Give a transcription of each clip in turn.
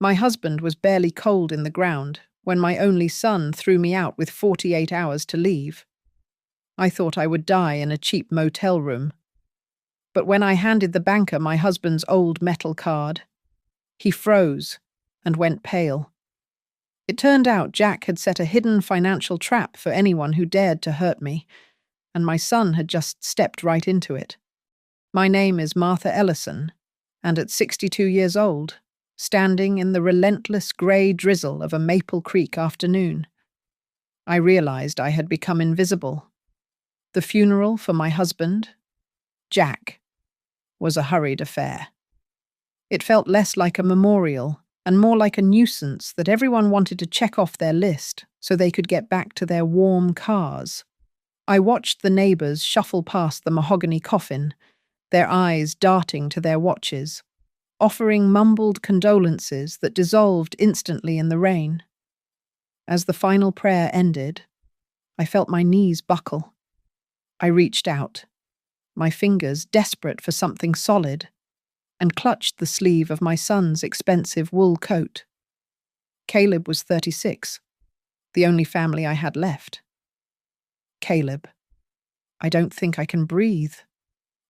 My husband was barely cold in the ground when my only son threw me out with 48 hours to leave. I thought I would die in a cheap motel room. But when I handed the banker my husband's old metal card, he froze and went pale. It turned out Jack had set a hidden financial trap for anyone who dared to hurt me, and my son had just stepped right into it. My name is Martha Ellison, and at 62 years old, standing in the relentless grey drizzle of a Maple Creek afternoon, I realized I had become invisible. The funeral for my husband, Jack, was a hurried affair. It felt less like a memorial and more like a nuisance that everyone wanted to check off their list so they could get back to their warm cars. I watched the neighbors shuffle past the mahogany coffin, their eyes darting to their watches, offering mumbled condolences that dissolved instantly in the rain. As the final prayer ended, I felt my knees buckle. I reached out, my fingers desperate for something solid, and clutched the sleeve of my son's expensive wool coat. Caleb was 36, the only family I had left. Caleb, I don't think I can breathe,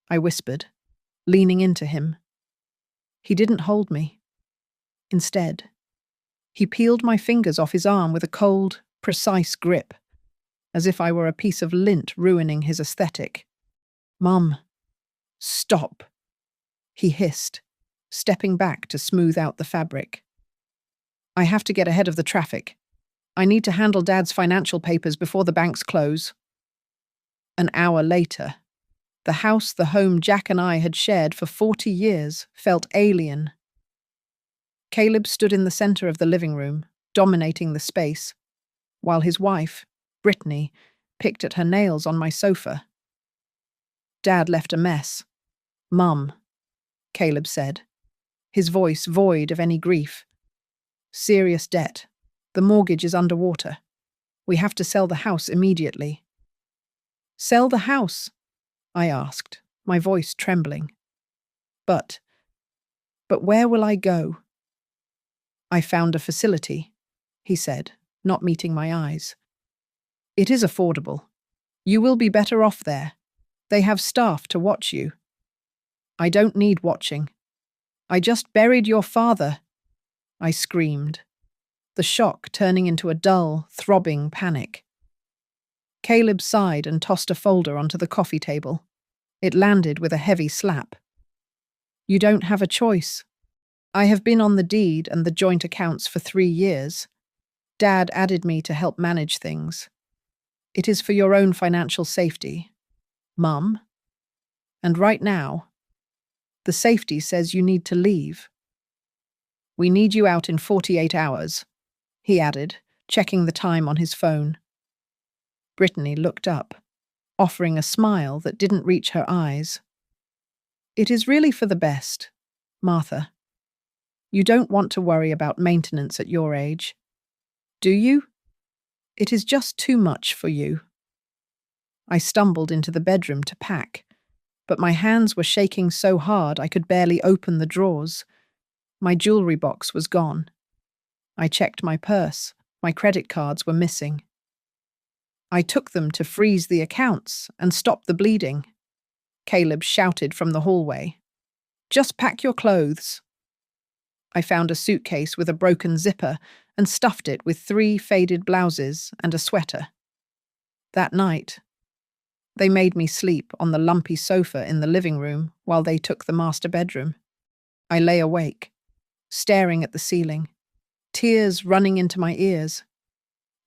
I whispered, leaning into him. He didn't hold me. Instead, he peeled my fingers off his arm with a cold, precise grip, as if I were a piece of lint ruining his aesthetic. "Mum, stop," he hissed, stepping back to smooth out the fabric. "I have to get ahead of the traffic. I need to handle Dad's financial papers before the banks close." An hour later, the house the home Jack and I had shared for 40 years felt alien. Caleb stood in the center of the living room, dominating the space, while his wife, Brittany, picked at her nails on my sofa. Dad left a mess. "Mum," Caleb said, his voice void of any grief. "Serious debt. The mortgage is underwater. We have to sell the house immediately." "Sell the house?" I asked, my voice trembling. But where will I go?" "I found a facility," he said, not meeting my eyes. "It is affordable. You will be better off there. They have staff to watch you." "I don't need watching. I just buried your father," I screamed, the shock turning into a dull, throbbing panic. Caleb sighed and tossed a folder onto the coffee table. It landed with a heavy slap. "You don't have a choice. I have been on the deed and the joint accounts for 3 years. Dad added me to help manage things. It is for your own financial safety, Mum. And right now, the safety says you need to leave. We need you out in 48 hours, he added, checking the time on his phone. Brittany looked up, offering a smile that didn't reach her eyes. "It is really for the best, Martha. You don't want to worry about maintenance at your age, do you? It is just too much for you." I stumbled into the bedroom to pack, but my hands were shaking so hard I could barely open the drawers. My jewelry box was gone. I checked my purse. My credit cards were missing. I took them to freeze the accounts and stop the bleeding. Caleb shouted from the hallway, "Just pack your clothes." I found a suitcase with a broken zipper and stuffed it with 3 faded blouses and a sweater. That night, they made me sleep on the lumpy sofa in the living room while they took the master bedroom. I lay awake, staring at the ceiling, tears running into my ears.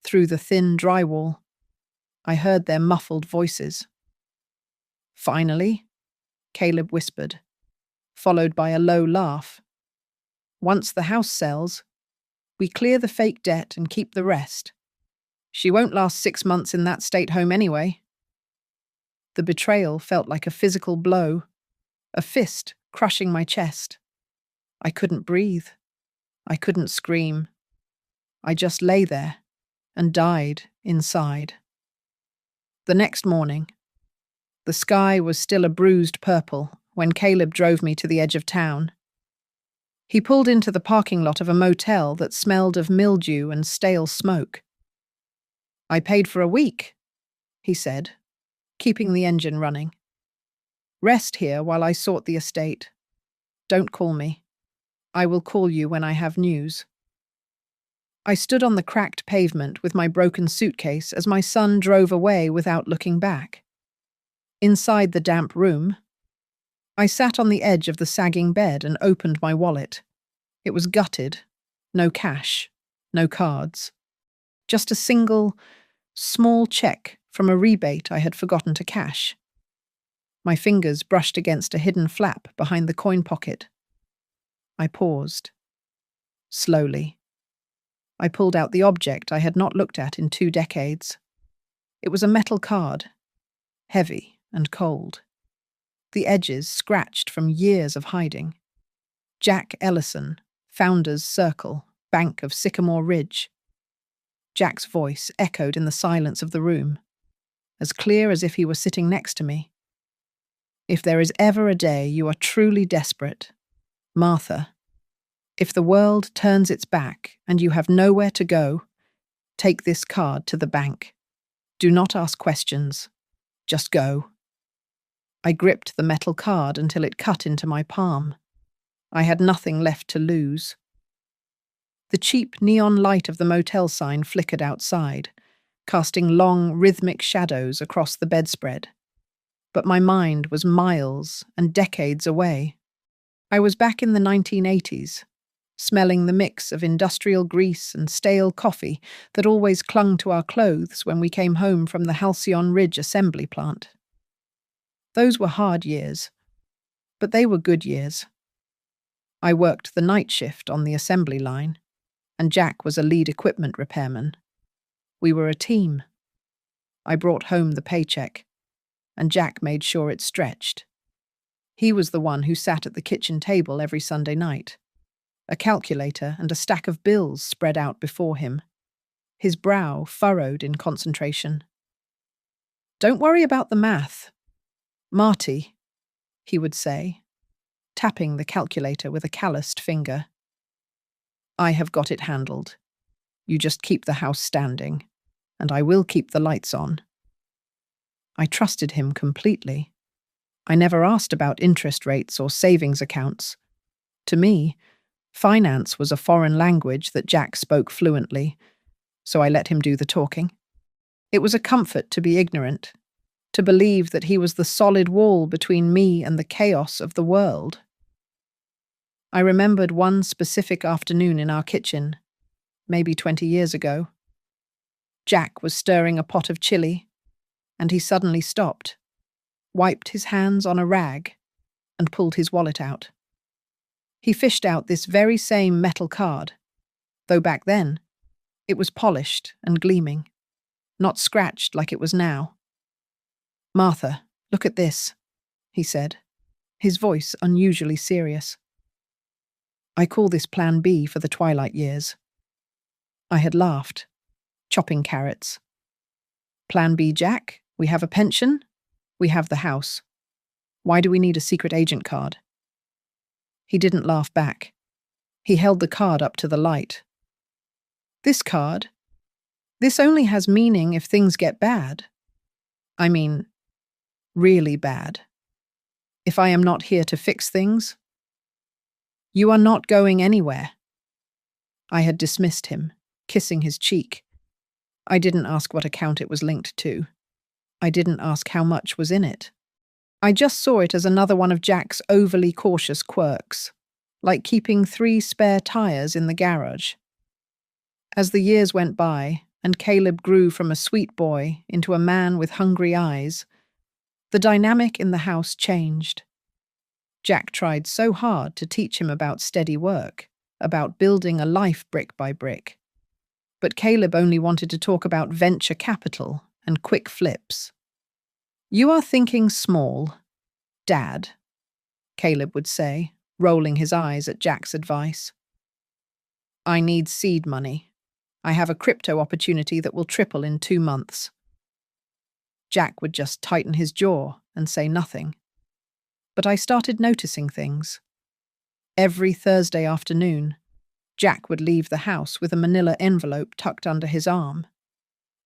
Through the thin drywall, I heard their muffled voices. "Finally," Caleb whispered, followed by a low laugh. "Once the house sells, we clear the fake debt and keep the rest. She won't last 6 months in that state home anyway." The betrayal felt like a physical blow, a fist crushing my chest. I couldn't breathe. I couldn't scream. I just lay there and died inside. The next morning, the sky was still a bruised purple when Caleb drove me to the edge of town. He pulled into the parking lot of a motel that smelled of mildew and stale smoke. "I paid for a week," he said, keeping the engine running. "Rest here while I sort the estate. Don't call me. I will call you when I have news." I stood on the cracked pavement with my broken suitcase as my son drove away without looking back. Inside the damp room, I sat on the edge of the sagging bed and opened my wallet. It was gutted. No cash, no cards. Just a single, small check from a rebate I had forgotten to cash. My fingers brushed against a hidden flap behind the coin pocket. I paused. Slowly. I pulled out the object I had not looked at in 2 decades. It was a metal card, heavy and cold. The edges scratched from years of hiding. Jack Ellison, Founders Circle, Bank of Sycamore Ridge. Jack's voice echoed in the silence of the room, as clear as if he were sitting next to me. "If there is ever a day you are truly desperate, Martha, if the world turns its back and you have nowhere to go, take this card to the bank. Do not ask questions. Just go." I gripped the metal card until it cut into my palm. I had nothing left to lose. The cheap neon light of the motel sign flickered outside, casting long, rhythmic shadows across the bedspread. But my mind was miles and decades away. I was back in the 1980s, smelling the mix of industrial grease and stale coffee that always clung to our clothes when we came home from the Halcyon Ridge assembly plant. Those were hard years, but they were good years. I worked the night shift on the assembly line, and Jack was a lead equipment repairman. We were a team. I brought home the paycheck, and Jack made sure it stretched. He was the one who sat at the kitchen table every Sunday night, a calculator and a stack of bills spread out before him, his brow furrowed in concentration. "Don't worry about the math, Marty," he would say, tapping the calculator with a calloused finger. "I have got it handled. You just keep the house standing, and I will keep the lights on." I trusted him completely. I never asked about interest rates or savings accounts. To me, finance was a foreign language that Jack spoke fluently, so I let him do the talking. It was a comfort to be ignorant, to believe that he was the solid wall between me and the chaos of the world. I remembered one specific afternoon in our kitchen, maybe 20 years ago. Jack was stirring a pot of chili, and he suddenly stopped, wiped his hands on a rag, and pulled his wallet out. He fished out this very same metal card, though back then it was polished and gleaming, not scratched like it was now. "Martha, look at this," he said, his voice unusually serious. "I call this Plan B for the twilight years." I had laughed, chopping carrots. "Plan B, Jack? We have a pension? We have the house. Why do we need a secret agent card?" He didn't laugh back. He held the card up to the light. "This card? This only has meaning if things get bad. I mean, really bad. If I am not here to fix things, you are not going anywhere." I had dismissed him, kissing his cheek. I didn't ask what account it was linked to. I didn't ask how much was in it. I just saw it as another one of Jack's overly cautious quirks, like keeping 3 spare tires in the garage. As the years went by, and Caleb grew from a sweet boy into a man with hungry eyes, the dynamic in the house changed. Jack tried so hard to teach him about steady work, about building a life brick by brick. But Caleb only wanted to talk about venture capital and quick flips. "You are thinking small, Dad," Caleb would say, rolling his eyes at Jack's advice. "I need seed money. I have a crypto opportunity that will triple in 2 months." Jack would just tighten his jaw and say nothing. But I started noticing things. Every Thursday afternoon, Jack would leave the house with a manila envelope tucked under his arm.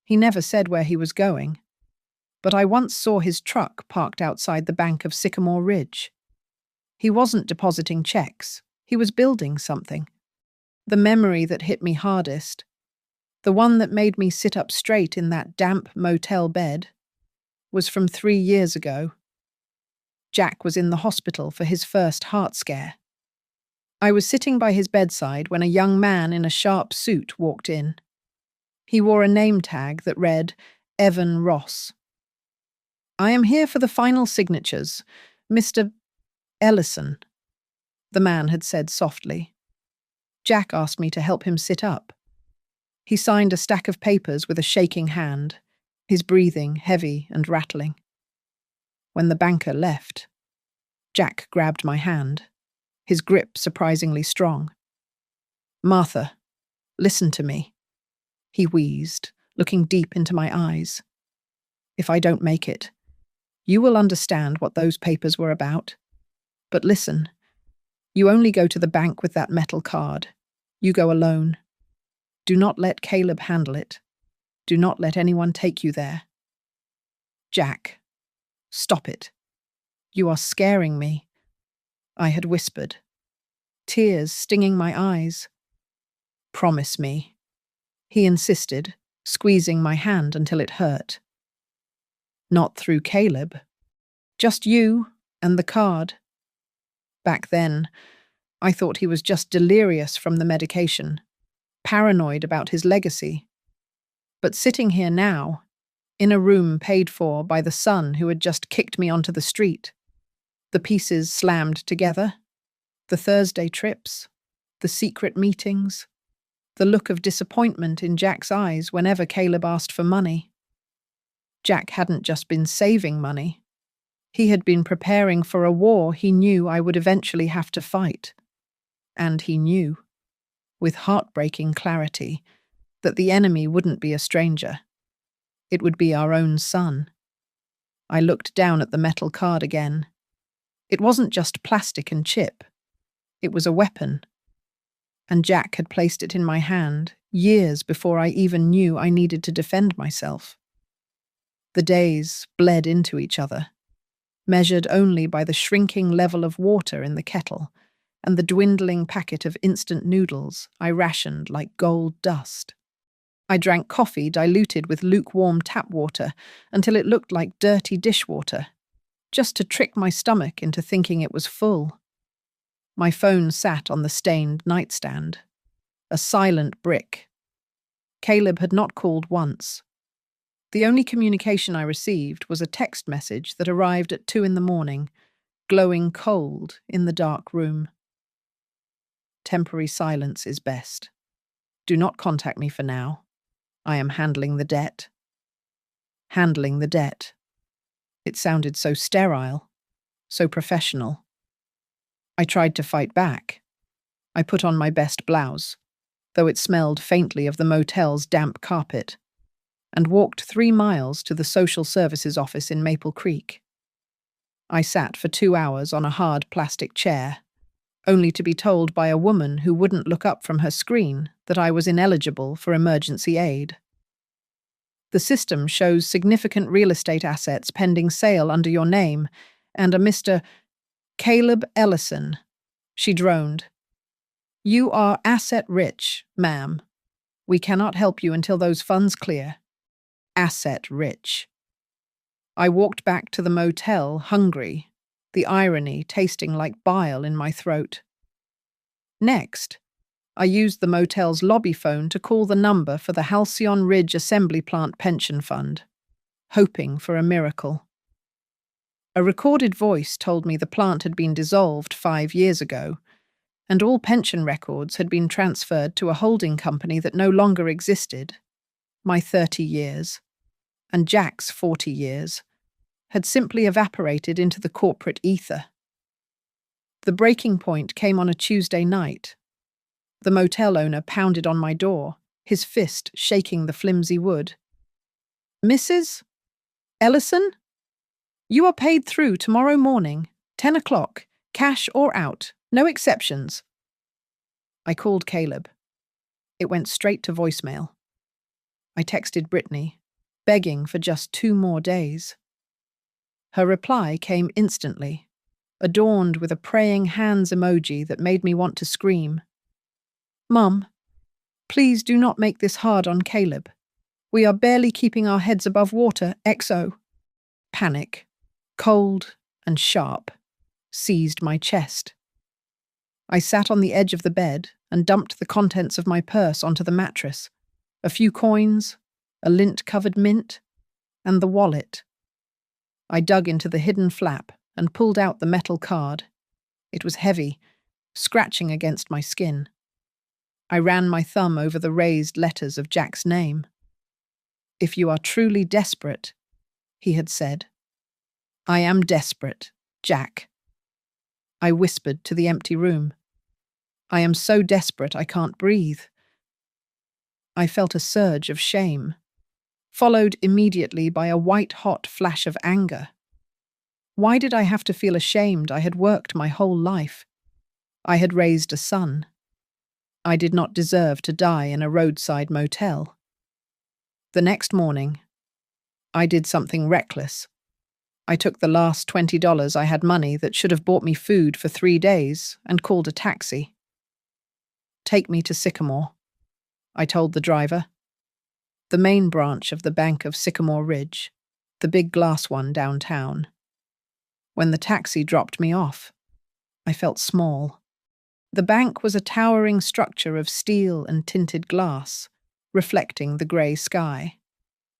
He never said where he was going, but I once saw his truck parked outside the bank of Sycamore Ridge. He wasn't depositing checks, he was building something. The memory that hit me hardest, the one that made me sit up straight in that damp motel bed, was from 3 years ago. Jack was in the hospital for his first heart scare. I was sitting by his bedside when a young man in a sharp suit walked in. He wore a name tag that read, Evan Ross. "I am here for the final signatures, Mr. Ellison," the man had said softly. Jack asked me to help him sit up. He signed a stack of papers with a shaking hand, his breathing heavy and rattling. When the banker left, Jack grabbed my hand, his grip surprisingly strong. "Martha, listen to me," he wheezed, looking deep into my eyes. "If I don't make it, you will understand what those papers were about. But listen, you only go to the bank with that metal card. You go alone. Do not let Caleb handle it. Do not let anyone take you there." "Jack, stop it. You are scaring me," I had whispered, tears stinging my eyes. "Promise me," he insisted, squeezing my hand until it hurt. "Not through Caleb. Just you and the card." Back then, I thought he was just delirious from the medication, paranoid about his legacy. But sitting here now, in a room paid for by the son who had just kicked me onto the street, the pieces slammed together, the Thursday trips, the secret meetings, the look of disappointment in Jack's eyes whenever Caleb asked for money. Jack hadn't just been saving money. He had been preparing for a war he knew I would eventually have to fight. And he knew, with heartbreaking clarity, that the enemy wouldn't be a stranger. It would be our own son. I looked down at the metal card again. It wasn't just plastic and chip. It was a weapon. And Jack had placed it in my hand years before I even knew I needed to defend myself. The days bled into each other, measured only by the shrinking level of water in the kettle and the dwindling packet of instant noodles I rationed like gold dust. I drank coffee diluted with lukewarm tap water until it looked like dirty dishwater, just to trick my stomach into thinking it was full. My phone sat on the stained nightstand, a silent brick. Caleb had not called once. The only communication I received was a text message that arrived at 2 a.m, glowing cold in the dark room. "Temporary silence is best. Do not contact me for now. I am handling the debt." Handling the debt. It sounded so sterile, so professional. I tried to fight back. I put on my best blouse, though it smelled faintly of the motel's damp carpet, and walked 3 miles to the social services office in Maple Creek. I sat for 2 hours on a hard plastic chair, only to be told by a woman who wouldn't look up from her screen that I was ineligible for emergency aid. "The system shows significant real estate assets pending sale under your name and a Mr. Caleb Ellison," she droned. "You are asset-rich, ma'am. We cannot help you until those funds clear. Asset-rich." I walked back to the motel, hungry, the irony tasting like bile in my throat. Next, I used the motel's lobby phone to call the number for the Halcyon Ridge Assembly Plant Pension Fund, hoping for a miracle. A recorded voice told me the plant had been dissolved 5 years ago, and all pension records had been transferred to a holding company that no longer existed. My 30 years, and Jack's 40 years, had simply evaporated into the corporate ether. The breaking point came on a Tuesday night. The motel owner pounded on my door, his fist shaking the flimsy wood. "Mrs. Ellison? You are paid through tomorrow morning, 10 o'clock, cash or out, No exceptions. I called Caleb. It went straight to voicemail. I texted Brittany, begging for just 2 more days. Her reply came instantly, adorned with a praying hands emoji that made me want to scream. Mum, please do not make this hard on Caleb. We are barely keeping our heads above water, XO. Panic, cold and sharp, seized my chest. I sat on the edge of the bed and dumped the contents of my purse onto the mattress. A few coins, a lint-covered mint, and the wallet. I dug into the hidden flap and pulled out the metal card. It was heavy, scratching against my skin. I ran my thumb over the raised letters of Jack's name. If you are truly desperate, he had said. I am desperate, Jack. I whispered to the empty room. I am so desperate I can't breathe. I felt a surge of shame, followed immediately by a white-hot flash of anger. Why did I have to feel ashamed? I had worked my whole life. I had raised a son. I did not deserve to die in a roadside motel. The next morning, I did something reckless. I took the last $20 I had money that should have bought me food for 3 days and called a taxi. Take me to Sycamore, I told the driver. The main branch of the bank of Sycamore Ridge, the big glass one downtown. When the taxi dropped me off, I felt small. The bank was a towering structure of steel and tinted glass, reflecting the grey sky.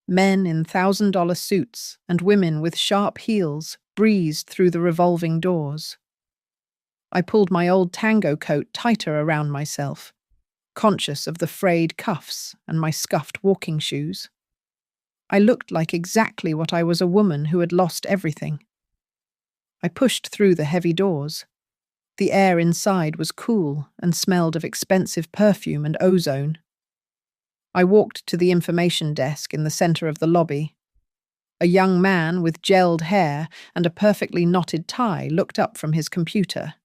Men in $1,000 suits and women with sharp heels breezed through the revolving doors. I pulled my old tango coat tighter around myself, conscious of the frayed cuffs and my scuffed walking shoes. I looked like exactly what I was, a woman who had lost everything. I pushed through the heavy doors. The air inside was cool and smelled of expensive perfume and ozone. I walked to the information desk in the center of the lobby. A young man with gelled hair and a perfectly knotted tie looked up from his computer.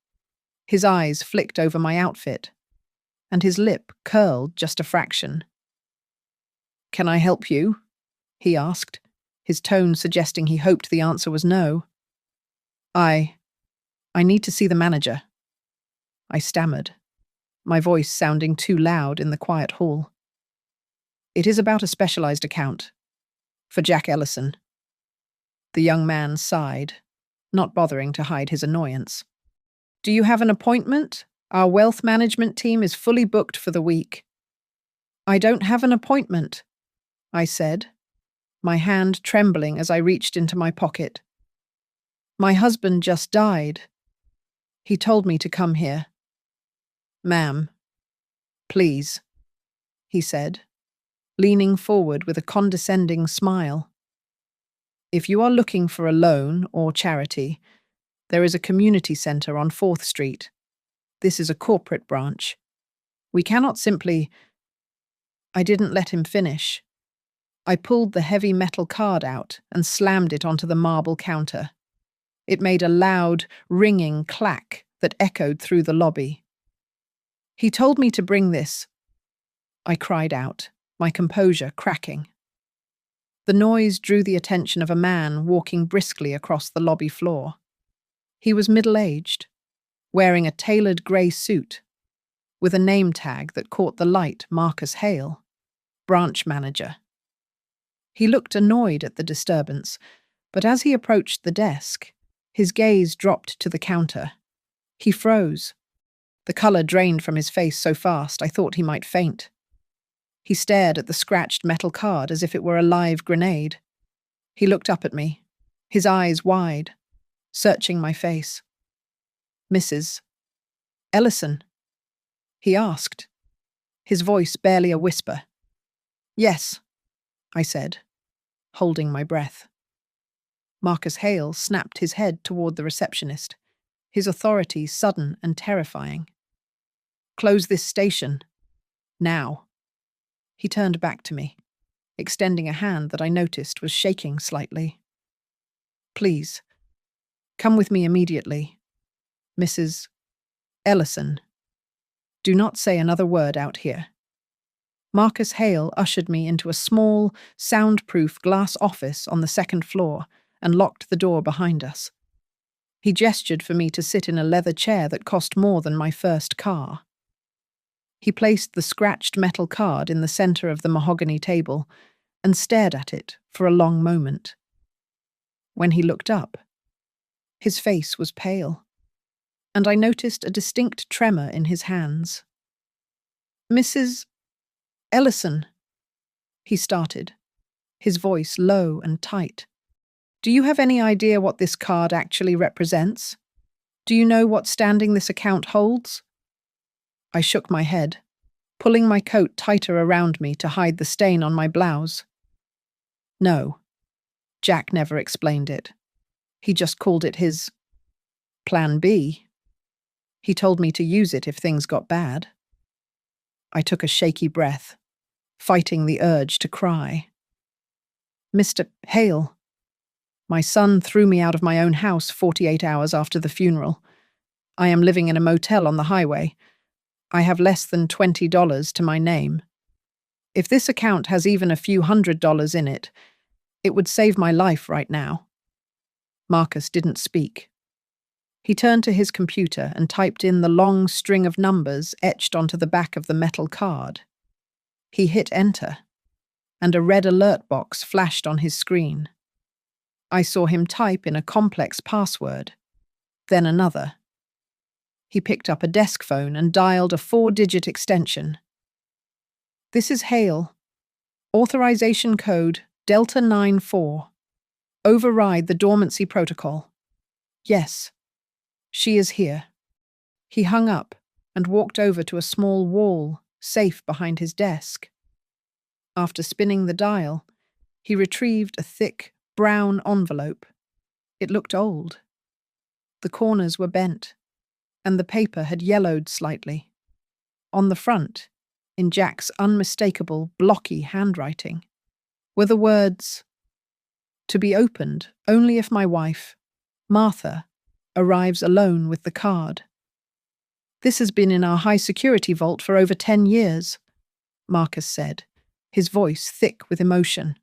His eyes flicked over my outfit, and his lip curled just a fraction. "Can I help you?" he asked, his tone suggesting he hoped the answer was no. I need to see the manager," I stammered, my voice sounding too loud in the quiet hall. "It is about a specialized account. For Jack Ellison." The young man sighed, not bothering to hide his annoyance. "Do you have an appointment? Our wealth management team is fully booked for the week." "I don't have an appointment," I said, my hand trembling as I reached into my pocket. "My husband just died. He told me to come here." "Ma'am, please," he said, leaning forward with a condescending smile. "If you are looking for a loan or charity, there is a community center on 4th Street. This is a corporate branch. We cannot simply—" I didn't let him finish. I pulled the heavy metal card out and slammed it onto the marble counter. It made a loud, ringing clack that echoed through the lobby. "He told me to bring this," I cried out, my composure cracking. The noise drew the attention of a man walking briskly across the lobby floor. He was middle-aged, wearing a tailored grey suit, with a name tag that caught the light: Marcus Hale, branch manager. He looked annoyed at the disturbance, but as he approached the desk, his gaze dropped to the counter. He froze. The colour drained from his face so fast I thought he might faint. He stared at the scratched metal card as if it were a live grenade. He looked up at me, his eyes wide, searching my face. "Mrs. Ellison?" he asked, his voice barely a whisper. "Yes," I said, holding my breath. Marcus Hale snapped his head toward the receptionist, his authority sudden and terrifying. "Close this station. Now." He turned back to me, extending a hand that I noticed was shaking slightly. "Please, come with me immediately. Mrs. Ellison, do not say another word out here. Marcus Hale ushered me into a small, soundproof glass office on the second floor and locked the door behind us. He gestured for me to sit in a leather chair that cost more than my first car. He placed the scratched metal card in the center of the mahogany table and stared at it for a long moment. When he looked up, his face was pale, and I noticed a distinct tremor in his hands. "Mrs. Ellison," he started, his voice low and tight. "Do you have any idea what this card actually represents? Do you know what standing this account holds?" I shook my head, pulling my coat tighter around me to hide the stain on my blouse. No, Jack never explained it. He just called it his Plan B. He told me to use it if things got bad. I took a shaky breath, fighting the urge to cry. "Mr. Hale, my son threw me out of my own house 48 hours after the funeral. I am living in a motel on the highway. I have less than $20 to my name. If this account has even a few $100s in it, it would save my life right now." Marcus didn't speak. He turned to his computer and typed in the long string of numbers etched onto the back of the metal card. He hit enter, and a red alert box flashed on his screen. I saw him type in a complex password, then another. He picked up a desk phone and dialed a 4-digit extension. "This is Hale. Authorization code Delta 94. Override the dormancy protocol. Yes, she is here." He hung up and walked over to a small wall, safe behind his desk. After spinning the dial, he retrieved a thick, brown envelope. It looked old. The corners were bent, and the paper had yellowed slightly. On the front, in Jack's unmistakable, blocky handwriting, were the words, "To be opened only if my wife, Martha, arrives alone with the card." "This has been in our high-security vault for over 10 years, Marcus said, his voice thick with emotion.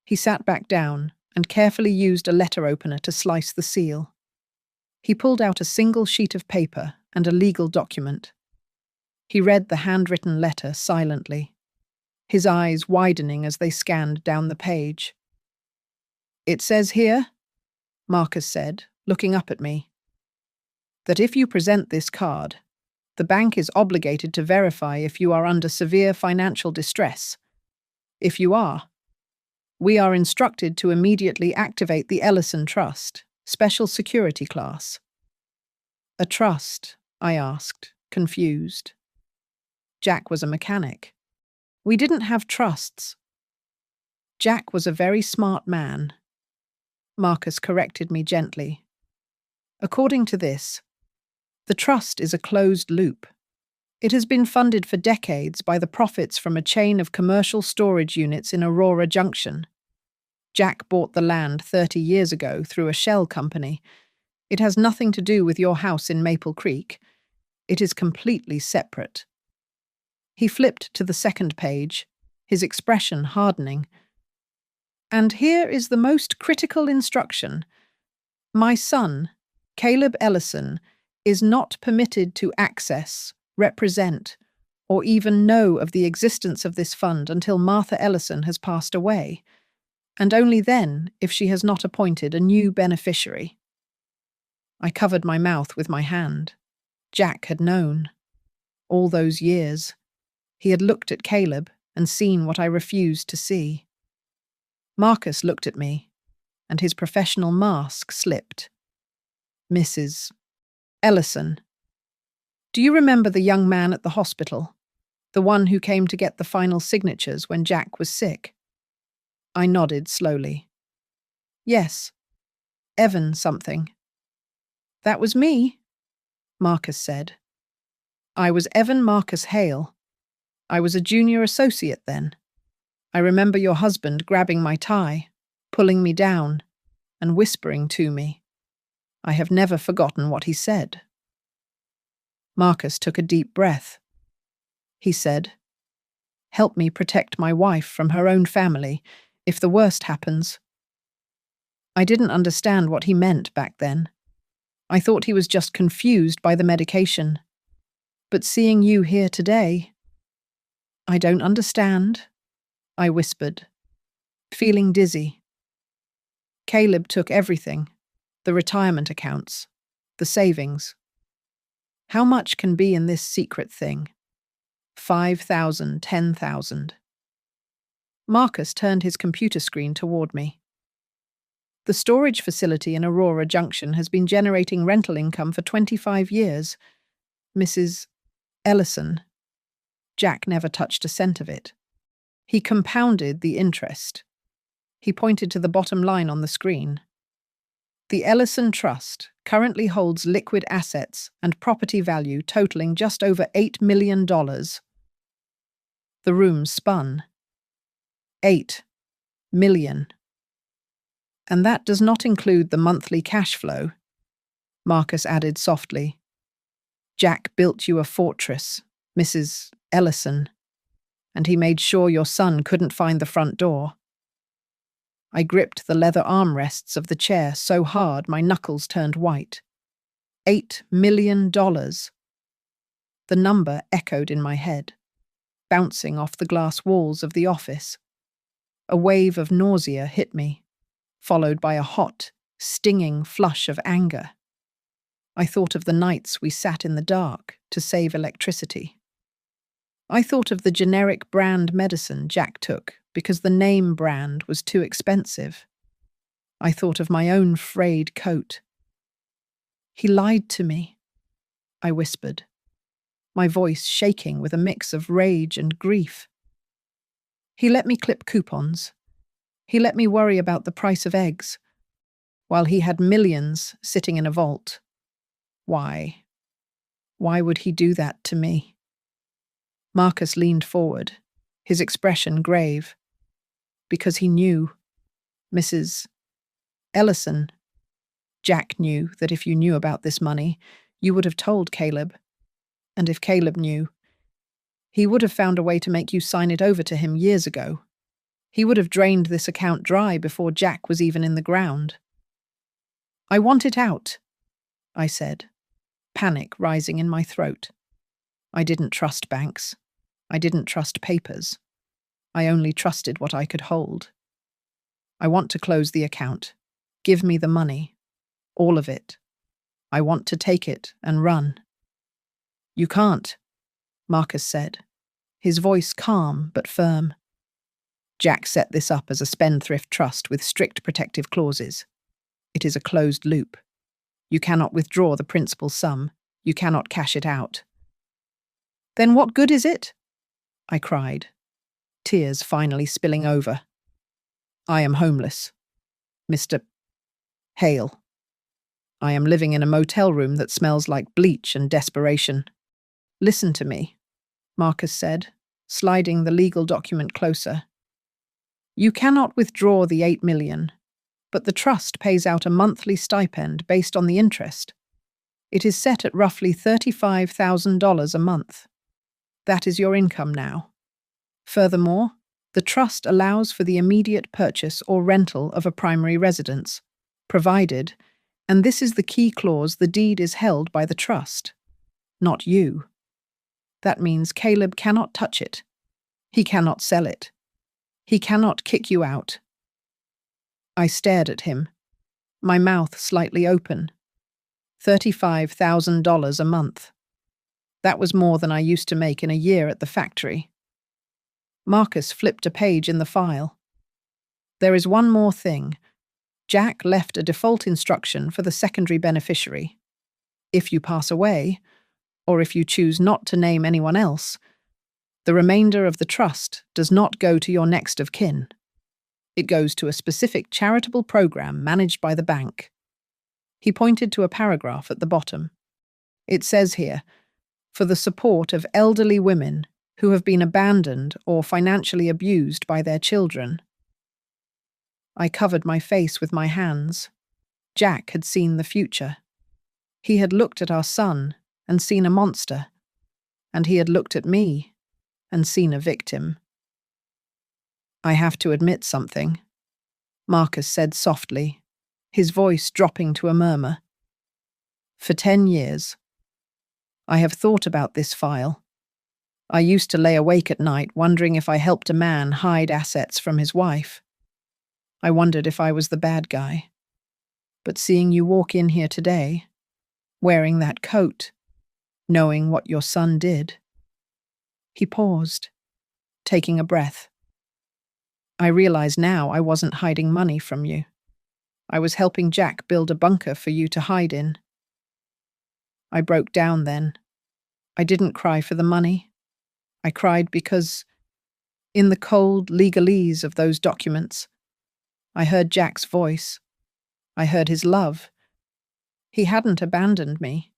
He sat back down and carefully used a letter opener to slice the seal. He pulled out a single sheet of paper and a legal document. He read the handwritten letter silently, his eyes widening as they scanned down the page. "It says here," Marcus said, looking up at me, "that if you present this card, the bank is obligated to verify if you are under severe financial distress. If you are, we are instructed to immediately activate the Ellison Trust, Special Security Class." "A trust?" I asked, confused. Jack was a mechanic. "We didn't have trusts." "Jack was a very smart man." Marcus corrected me gently. "According to this, the trust is a closed loop. It has been funded for decades by the profits from a chain of commercial storage units in Aurora Junction. Jack bought the land 30 years ago through a shell company. It has nothing to do with your house in Maple Creek. It is completely separate." He flipped to the second page, his expression hardening. "And here is the most critical instruction. My son, Caleb Ellison, is not permitted to access, represent, or even know of the existence of this fund until Martha Ellison has passed away, and only then if she has not appointed a new beneficiary." I covered my mouth with my hand. Jack had known. All those years, he had looked at Caleb and seen what I refused to see. Marcus looked at me, and his professional mask slipped. "Mrs. Ellison, do you remember the young man at the hospital, the one who came to get the final signatures when Jack was sick?" I nodded slowly. "Yes, Evan something." "That was me," Marcus said. "I was Evan Marcus Hale. I was a junior associate then. I remember your husband grabbing my tie, pulling me down, and whispering to me. I have never forgotten what he said." Marcus took a deep breath. He said, "Help me protect my wife from her own family, if the worst happens." I didn't understand what he meant back then. I thought he was just confused by the medication. But seeing you here today, I don't understand, I whispered, feeling dizzy. Caleb took everything, the retirement accounts, the savings. How much can be in this secret thing? 5,000, 10,000. Marcus turned his computer screen toward me. The storage facility in Aurora Junction has been generating rental income for 25 years. Mrs. Ellison. Jack never touched a cent of it. He compounded the interest. He pointed to the bottom line on the screen. The Ellison Trust currently holds liquid assets and property value totaling just over $8 million. The room spun. 8 million. And that does not include the monthly cash flow, Marcus added softly. Jack built you a fortress, Mrs. Ellison, and he made sure your son couldn't find the front door. I gripped the leather armrests of the chair so hard my knuckles turned white. $8 million. The number echoed in my head, bouncing off the glass walls of the office. A wave of nausea hit me, followed by a hot, stinging flush of anger. I thought of the nights we sat in the dark to save electricity. I thought of the generic brand medicine Jack took because the name brand was too expensive. I thought of my own frayed coat. "He lied to me," I whispered, my voice shaking with a mix of rage and grief. "He let me clip coupons. He let me worry about the price of eggs, while he had millions sitting in a vault. Why? Why would he do that to me?" Marcus leaned forward, his expression grave. "Because he knew, Mrs. Ellison. Jack knew that if you knew about this money, you would have told Caleb. And if Caleb knew, he would have found a way to make you sign it over to him years ago. He would have drained this account dry before Jack was even in the ground." "I want it out," I said, panic rising in my throat. I didn't trust banks. I didn't trust papers. I only trusted what I could hold. "I want to close the account. Give me the money. All of it. I want to take it and run." "You can't," Marcus said, his voice calm but firm. "Jack set this up as a spendthrift trust with strict protective clauses. It is a closed loop. You cannot withdraw the principal sum. You cannot cash it out." "Then what good is it?" I cried, tears finally spilling over. "I am homeless, Mr. Hale. I am living in a motel room that smells like bleach and desperation." "Listen to me," Marcus said, sliding the legal document closer. "You cannot withdraw the $8 million, but the trust pays out a monthly stipend based on the interest. It is set at roughly $35,000 a month. That is your income now. Furthermore, the trust allows for the immediate purchase or rental of a primary residence, provided, and this is the key clause, the deed is held by the trust, not you. That means Caleb cannot touch it. He cannot sell it. He cannot kick you out." I stared at him, my mouth slightly open. $35,000 a month. That was more than I used to make in a year at the factory. Marcus flipped a page in the file. "There is one more thing. Jack left a default instruction for the secondary beneficiary. If you pass away, or if you choose not to name anyone else, the remainder of the trust does not go to your next of kin. It goes to a specific charitable program managed by the bank." He pointed to a paragraph at the bottom. It says here, "For the support of elderly women who have been abandoned or financially abused by their children." I covered my face with my hands. Jack had seen the future. He had looked at our son and seen a monster, and he had looked at me and seen a victim. "I have to admit something," Marcus said softly, his voice dropping to a murmur. "For 10 years, I have thought about this file. I used to lay awake at night wondering if I helped a man hide assets from his wife. I wondered if I was the bad guy. But seeing you walk in here today, wearing that coat, knowing what your son did..." He paused, taking a breath. "I realize now I wasn't hiding money from you. I was helping Jack build a bunker for you to hide in." I broke down then. I didn't cry for the money. I cried because, in the cold legalese of those documents, I heard Jack's voice. I heard his love. He hadn't abandoned me.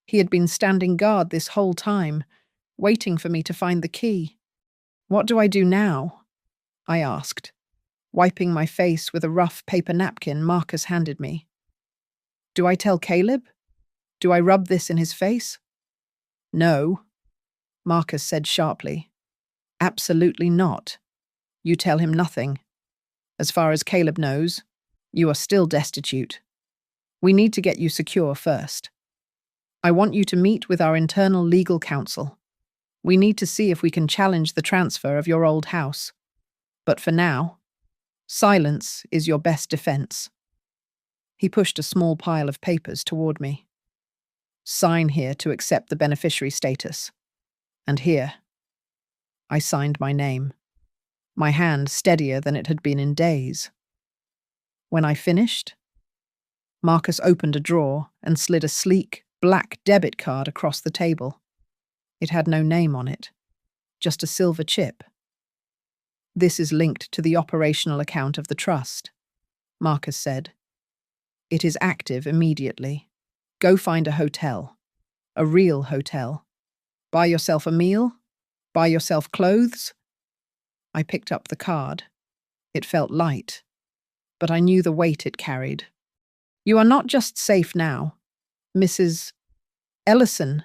He had been standing guard this whole time, waiting for me to find the key. "What do I do now?" I asked, wiping my face with a rough paper napkin Marcus handed me. "Do I tell Caleb? Do I rub this in his face?" "No," Marcus said sharply. "Absolutely not. You tell him nothing. As far as Caleb knows, you are still destitute. We need to get you secure first. I want you to meet with our internal legal counsel. We need to see if we can challenge the transfer of your old house. But for now, silence is your best defense." He pushed a small pile of papers toward me. "Sign here to accept the beneficiary status. And here." I signed my name, my hand steadier than it had been in days. When I finished, Marcus opened a drawer and slid a sleek, black debit card across the table. It had no name on it, just a silver chip. "This is linked to the operational account of the trust," Marcus said. "It is active immediately. Go find a hotel, a real hotel. Buy yourself a meal, buy yourself clothes." I picked up the card. It felt light, but I knew the weight it carried. "You are not just safe now, Mrs. Ellison,"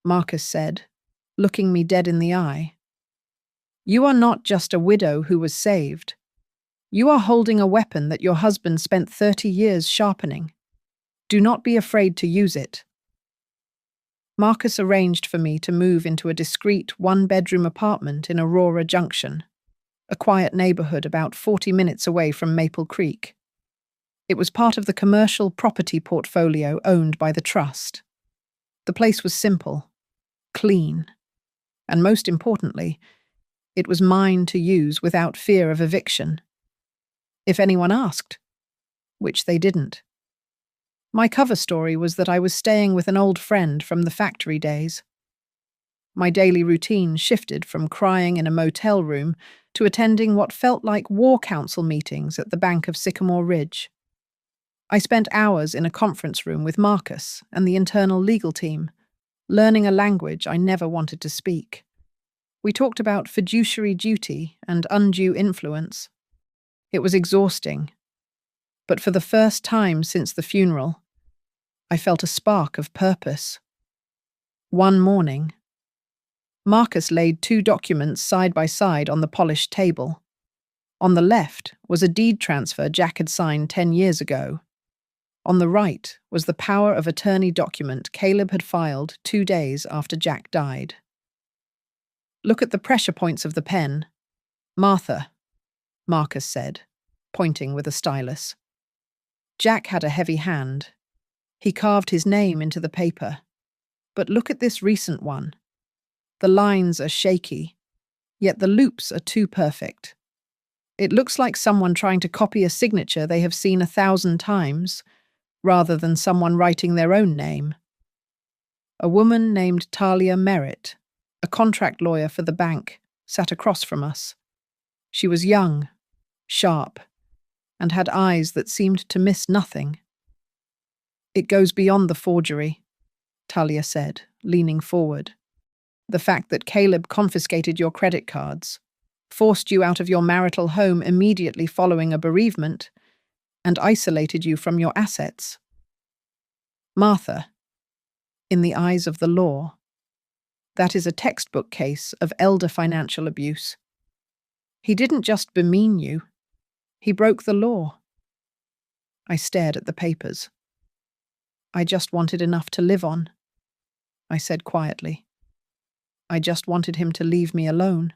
Marcus said, looking me dead in the eye. "You are not just a widow who was saved. You are holding a weapon that your husband spent 30 years sharpening. Do not be afraid to use it." Marcus arranged for me to move into a discreet one-bedroom apartment in Aurora Junction, a quiet neighborhood about 40 minutes away from Maple Creek. It was part of the commercial property portfolio owned by the trust. The place was simple, clean, and most importantly, it was mine to use without fear of eviction. If anyone asked, which they didn't. My cover story was that I was staying with an old friend from the factory days. My daily routine shifted from crying in a motel room to attending what felt like war council meetings at the bank of Sycamore Ridge. I spent hours in a conference room with Marcus and the internal legal team, learning a language I never wanted to speak. We talked about fiduciary duty and undue influence. It was exhausting, but for the first time since the funeral, I felt a spark of purpose. One morning, Marcus laid 2 documents side by side on the polished table. On the left was a deed transfer Jack had signed 10 years ago. On the right was the power of attorney document Caleb had filed 2 days after Jack died. "Look at the pressure points of the pen. Martha," Marcus said, pointing with a stylus. Jack had a heavy hand. He carved his name into the paper. But look at this recent one. The lines are shaky, yet the loops are too perfect. It looks like someone trying to copy a signature they have seen 1,000 times, rather than someone writing their own name. A woman named Talia Merritt, a contract lawyer for the bank, sat across from us. She was young, sharp, and had eyes that seemed to miss nothing. "It goes beyond the forgery," Talia said, leaning forward. "The fact that Caleb confiscated your credit cards, forced you out of your marital home immediately following a bereavement, and isolated you from your assets. Martha, in the eyes of the law. That is a textbook case of elder financial abuse. He didn't just bemean you, he broke the law. I stared at the papers. I just wanted enough to live on, I said quietly. I just wanted him to leave me alone.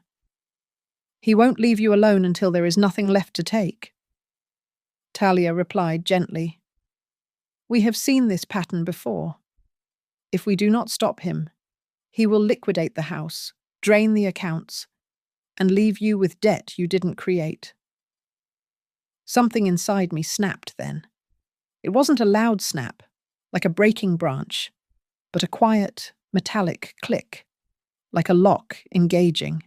He won't leave you alone until there is nothing left to take. Talia replied gently. We have seen this pattern before. If we do not stop him, he will liquidate the house, drain the accounts, and leave you with debt you didn't create. Something inside me snapped then. It wasn't a loud snap, like a breaking branch, but a quiet, metallic click, like a lock engaging.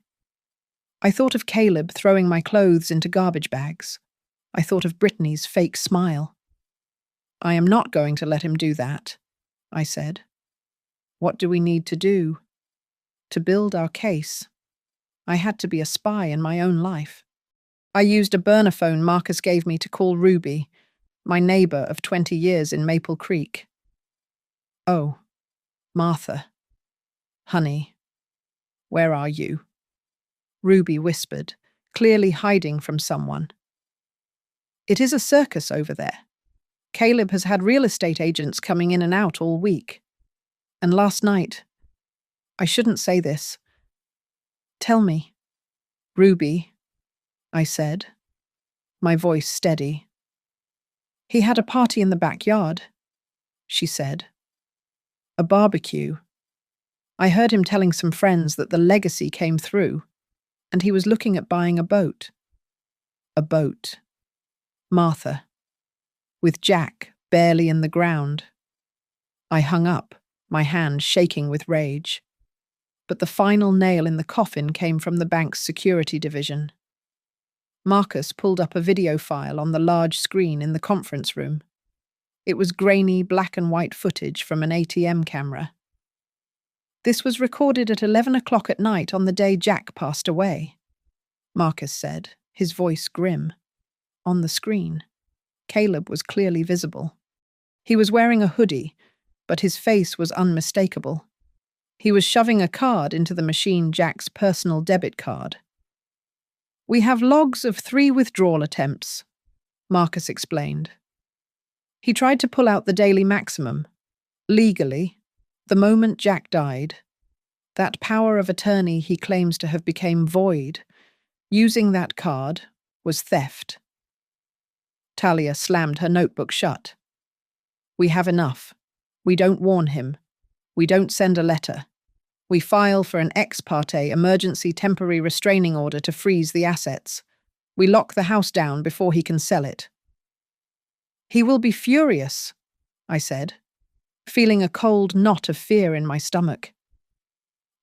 I thought of Caleb throwing my clothes into garbage bags. I thought of Brittany's fake smile. I am not going to let him do that, I said. What do we need to do? To build our case. I had to be a spy in my own life. I used a burner phone Marcus gave me to call Ruby, my neighbor of 20 years in Maple Creek. Oh, Martha. Honey, where are you? Ruby whispered, clearly hiding from someone. It is a circus over there. Caleb has had real estate agents coming in and out all week. And last night, I shouldn't say this. Tell me. Ruby, I said, my voice steady. He had a party in the backyard, she said. A barbecue. I heard him telling some friends that the legacy came through, and he was looking at buying a boat. A boat. Martha. With Jack barely in the ground. I hung up, my hand shaking with rage. But the final nail in the coffin came from the bank's security division. Marcus pulled up a video file on the large screen in the conference room. It was grainy black and white footage from an ATM camera. This was recorded at 11 o'clock at night on the day Jack passed away, Marcus said, his voice grim. On the screen, Caleb was clearly visible. He was wearing a hoodie, but his face was unmistakable. He was shoving a card into the machine, Jack's personal debit card. We have logs of 3 withdrawal attempts, Marcus explained. He tried to pull out the daily maximum. Legally, the moment Jack died, that power of attorney he claims to have became void, using that card, was theft. Talia slammed her notebook shut. We have enough. We don't warn him. We don't send a letter. We file for an ex parte emergency temporary restraining order to freeze the assets. We lock the house down before he can sell it. He will be furious, I said, feeling a cold knot of fear in my stomach.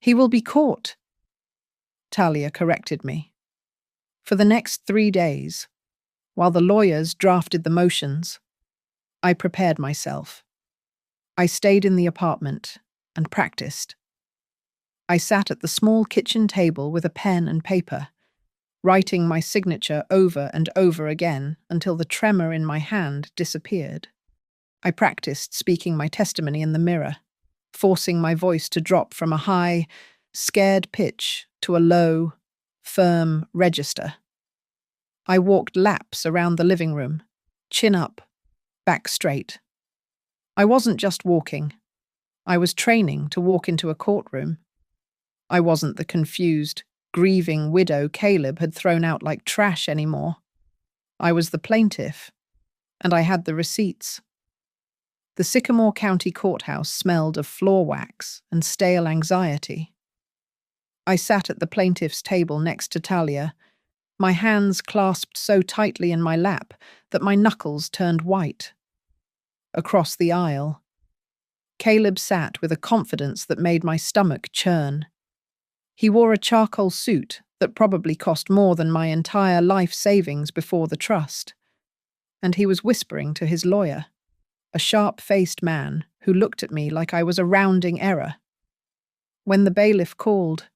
He will be caught. Talia corrected me. For the next 3 days, while the lawyers drafted the motions, I prepared myself. I stayed in the apartment and practiced. I sat at the small kitchen table with a pen and paper, writing my signature over and over again until the tremor in my hand disappeared. I practiced speaking my testimony in the mirror, forcing my voice to drop from a high, scared pitch to a low, firm register. I walked laps around the living room, chin up, back straight. I wasn't just walking. I was training to walk into a courtroom. I wasn't the confused, grieving widow Caleb had thrown out like trash anymore. I was the plaintiff, and I had the receipts. The Sycamore County Courthouse smelled of floor wax and stale anxiety. I sat at the plaintiff's table next to Talia, my hands clasped so tightly in my lap that my knuckles turned white. Across the aisle, Caleb sat with a confidence that made my stomach churn. He wore a charcoal suit that probably cost more than my entire life savings before the trust. And he was whispering to his lawyer, a sharp-faced man who looked at me like I was a rounding error. When the bailiff called,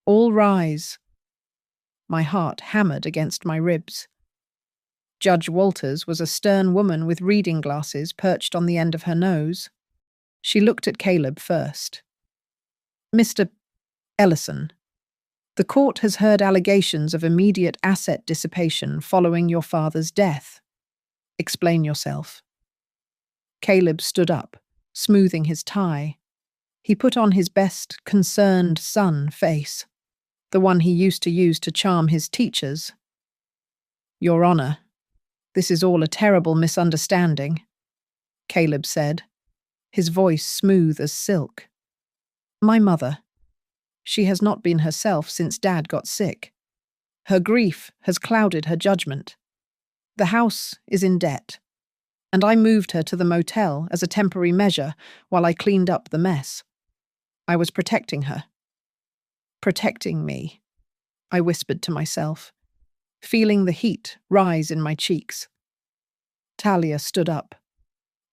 "All rise," my heart hammered against my ribs. Judge Walters was a stern woman with reading glasses perched on the end of her nose. She looked at Caleb first. Mr. Ellison, the court has heard allegations of immediate asset dissipation following your father's death. Explain yourself. Caleb stood up, smoothing his tie. He put on his best concerned son face, the one he used to use to charm his teachers. Your Honor, this is all a terrible misunderstanding, Caleb said, his voice smooth as silk. My mother. She has not been herself since Dad got sick. Her grief has clouded her judgment. The house is in debt, and I moved her to the motel as a temporary measure while I cleaned up the mess. I was protecting her. Protecting me, I whispered to myself, feeling the heat rise in my cheeks. Talia stood up,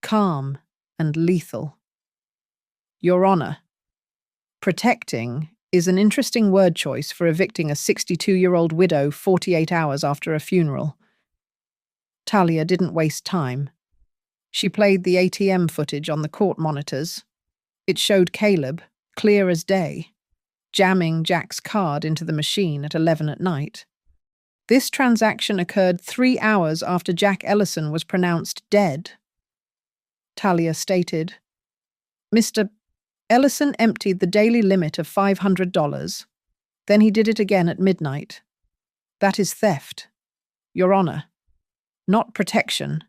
calm and lethal. Your Honor, protecting is an interesting word choice for evicting a 62-year-old widow 48 hours after a funeral. Talia didn't waste time. She played the ATM footage on the court monitors. It showed Caleb, clear as day, jamming Jack's card into the machine at 11 at night. This transaction occurred 3 hours after Jack Ellison was pronounced dead. Talia stated, Mr. Ellison emptied the daily limit of $500. Then he did it again at midnight. That is theft, Your Honor, not protection.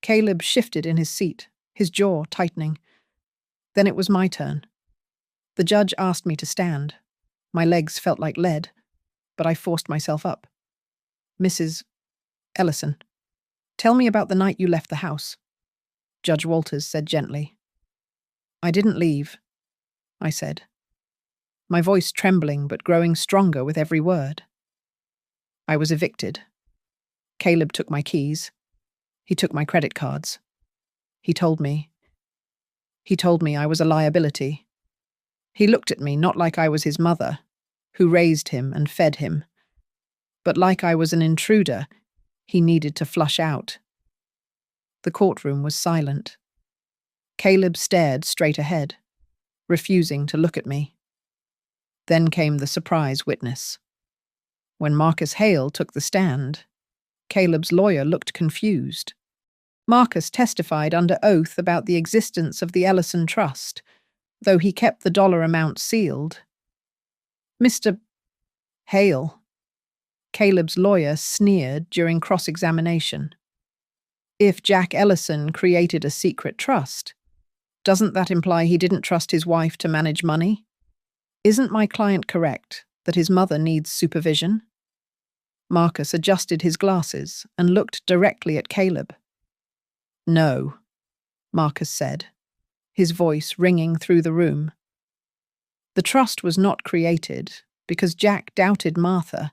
Caleb shifted in his seat, his jaw tightening. Then it was my turn. The judge asked me to stand. My legs felt like lead, but I forced myself up. Mrs. Ellison, tell me about the night you left the house, Judge Walters said gently. I didn't leave, I said, my voice trembling but growing stronger with every word. I was evicted. Caleb took my keys. He took my credit cards. He told me I was a liability. He looked at me not like I was his mother, who raised him and fed him, but like I was an intruder he needed to flush out. The courtroom was silent. Caleb stared straight ahead, refusing to look at me. Then came the surprise witness. When Marcus Hale took the stand, Caleb's lawyer looked confused. Marcus testified under oath about the existence of the Ellison Trust, though he kept the dollar amount sealed. Mr. Hale, Caleb's lawyer sneered during cross-examination. If Jack Ellison created a secret trust, doesn't that imply he didn't trust his wife to manage money? Isn't my client correct that his mother needs supervision? Marcus adjusted his glasses and looked directly at Caleb. No, Marcus said, his voice ringing through the room. The trust was not created because Jack doubted Martha.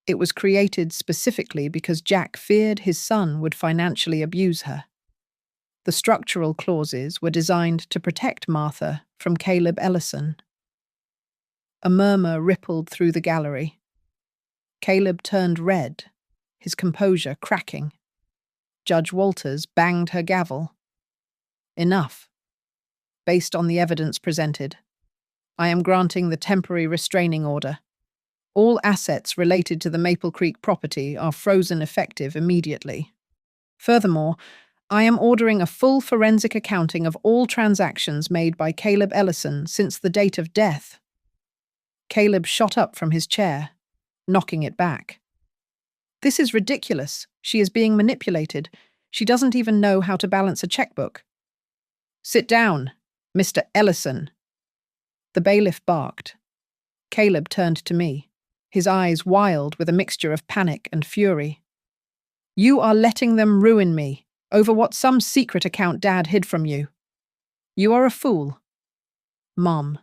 It was created specifically because Jack feared his son would financially abuse her. The structural clauses were designed to protect Martha from Caleb Ellison. A murmur rippled through the gallery. Caleb turned red, his composure cracking. Judge Walters banged her gavel. Enough. Based on the evidence presented, I am granting the temporary restraining order. All assets related to the Maple Creek property are frozen effective immediately. Furthermore, I am ordering a full forensic accounting of all transactions made by Caleb Ellison since the date of death. Caleb shot up from his chair, knocking it back. This is ridiculous. She is being manipulated. She doesn't even know how to balance a checkbook. Sit down, Mr. Ellison. The bailiff barked. Caleb turned to me, his eyes wild with a mixture of panic and fury. You are letting them ruin me over what some secret account Dad hid from you. You are a fool. Mom.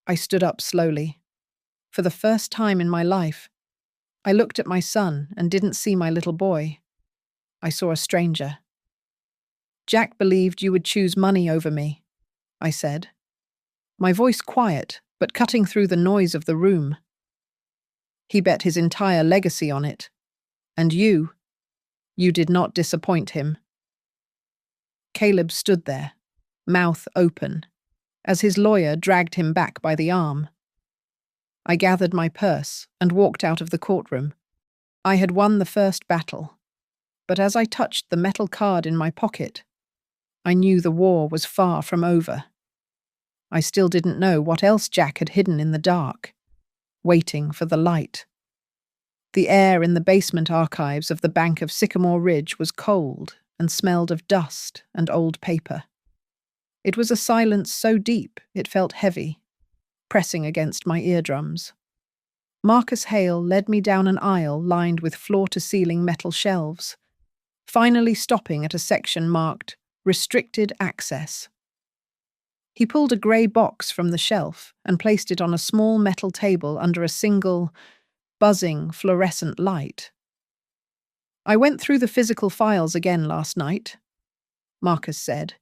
I stood up slowly. For the first time in my life, I looked at my son and didn't see my little boy. I saw a stranger. Jack believed you would choose money over me, I said, my voice quiet but cutting through the noise of the room. He bet his entire legacy on it. And you did not disappoint him. Caleb stood there, mouth open, as his lawyer dragged him back by the arm. I gathered my purse and walked out of the courtroom. I had won the first battle, but as I touched the metal card in my pocket, I knew the war was far from over. I still didn't know what else Jack had hidden in the dark, waiting for the light. The air in the basement archives of the Bank of Sycamore Ridge was cold and smelled of dust and old paper. It was a silence so deep it felt heavy, pressing against my eardrums. Marcus Hale led me down an aisle lined with floor-to-ceiling metal shelves, finally stopping at a section marked Restricted Access. He pulled a grey box from the shelf and placed it on a small metal table under a single, buzzing fluorescent light. "I went through the physical files again last night," Marcus said,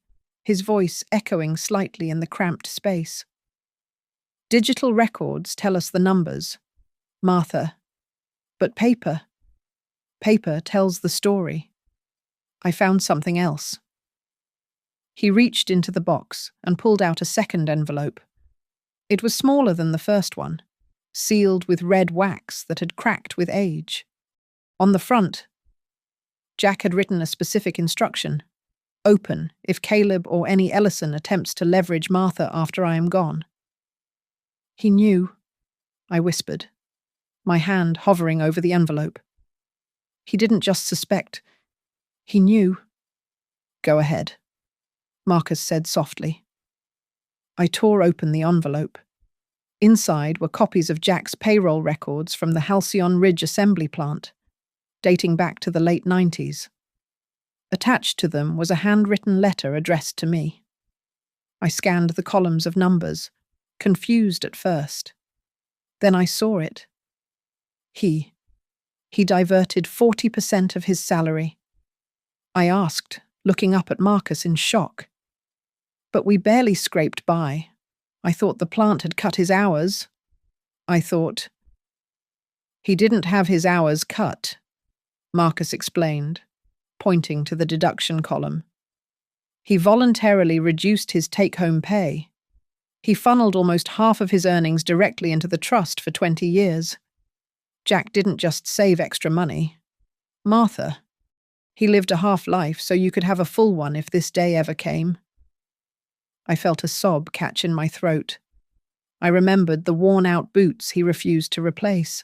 his voice echoing slightly in the cramped space. "Digital records tell us the numbers, Martha, but paper tells the story. I found something else." He reached into the box and pulled out a second envelope. It was smaller than the first one, sealed with red wax that had cracked with age. On the front, Jack had written a specific instruction: "Open if Caleb or any Ellison attempts to leverage Martha after I am gone." "He knew," I whispered, my hand hovering over the envelope. "He didn't just suspect. He knew." "Go ahead," Marcus said softly. I tore open the envelope. Inside were copies of Jack's payroll records from the Halcyon Ridge assembly plant, dating back to the late 90s. Attached to them was a handwritten letter addressed to me. I scanned the columns of numbers, confused at first. Then I saw it. He diverted 40% of his salary. I asked, looking up at Marcus in shock. "But we barely scraped by. I thought the plant had cut his hours." I thought. "He didn't have his hours cut," Marcus explained, pointing to the deduction column. "He voluntarily reduced his take-home pay. He funneled almost half of his earnings directly into the trust for 20 years. Jack didn't just save extra money. Martha, he lived a half-life so you could have a full one if this day ever came." I felt a sob catch in my throat. I remembered the worn-out boots he refused to replace.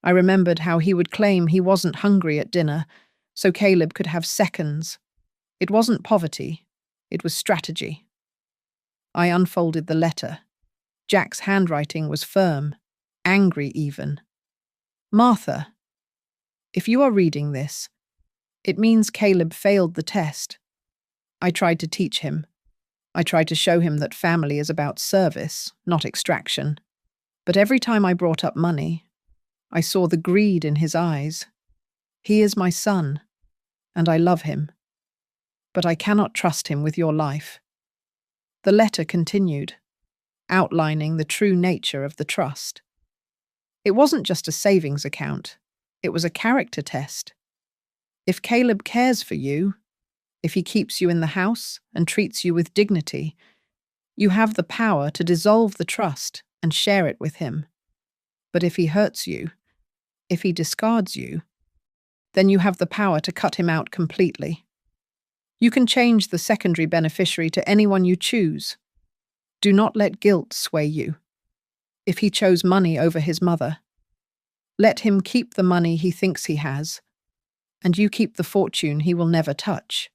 I remembered how he would claim he wasn't hungry at dinner, so Caleb could have seconds. It wasn't poverty, it was strategy. I unfolded the letter. Jack's handwriting was firm, angry even. "Martha, if you are reading this, it means Caleb failed the test. I tried to teach him. I tried to show him that family is about service, not extraction. But every time I brought up money, I saw the greed in his eyes. He is my son, and I love him. But I cannot trust him with your life." The letter continued, outlining the true nature of the trust. It wasn't just a savings account, it was a character test. If Caleb cares for you, if he keeps you in the house and treats you with dignity, you have the power to dissolve the trust and share it with him. But if he hurts you, if he discards you, then you have the power to cut him out completely. You can change the secondary beneficiary to anyone you choose. Do not let guilt sway you. If he chose money over his mother, let him keep the money he thinks he has, and you keep the fortune he will never touch.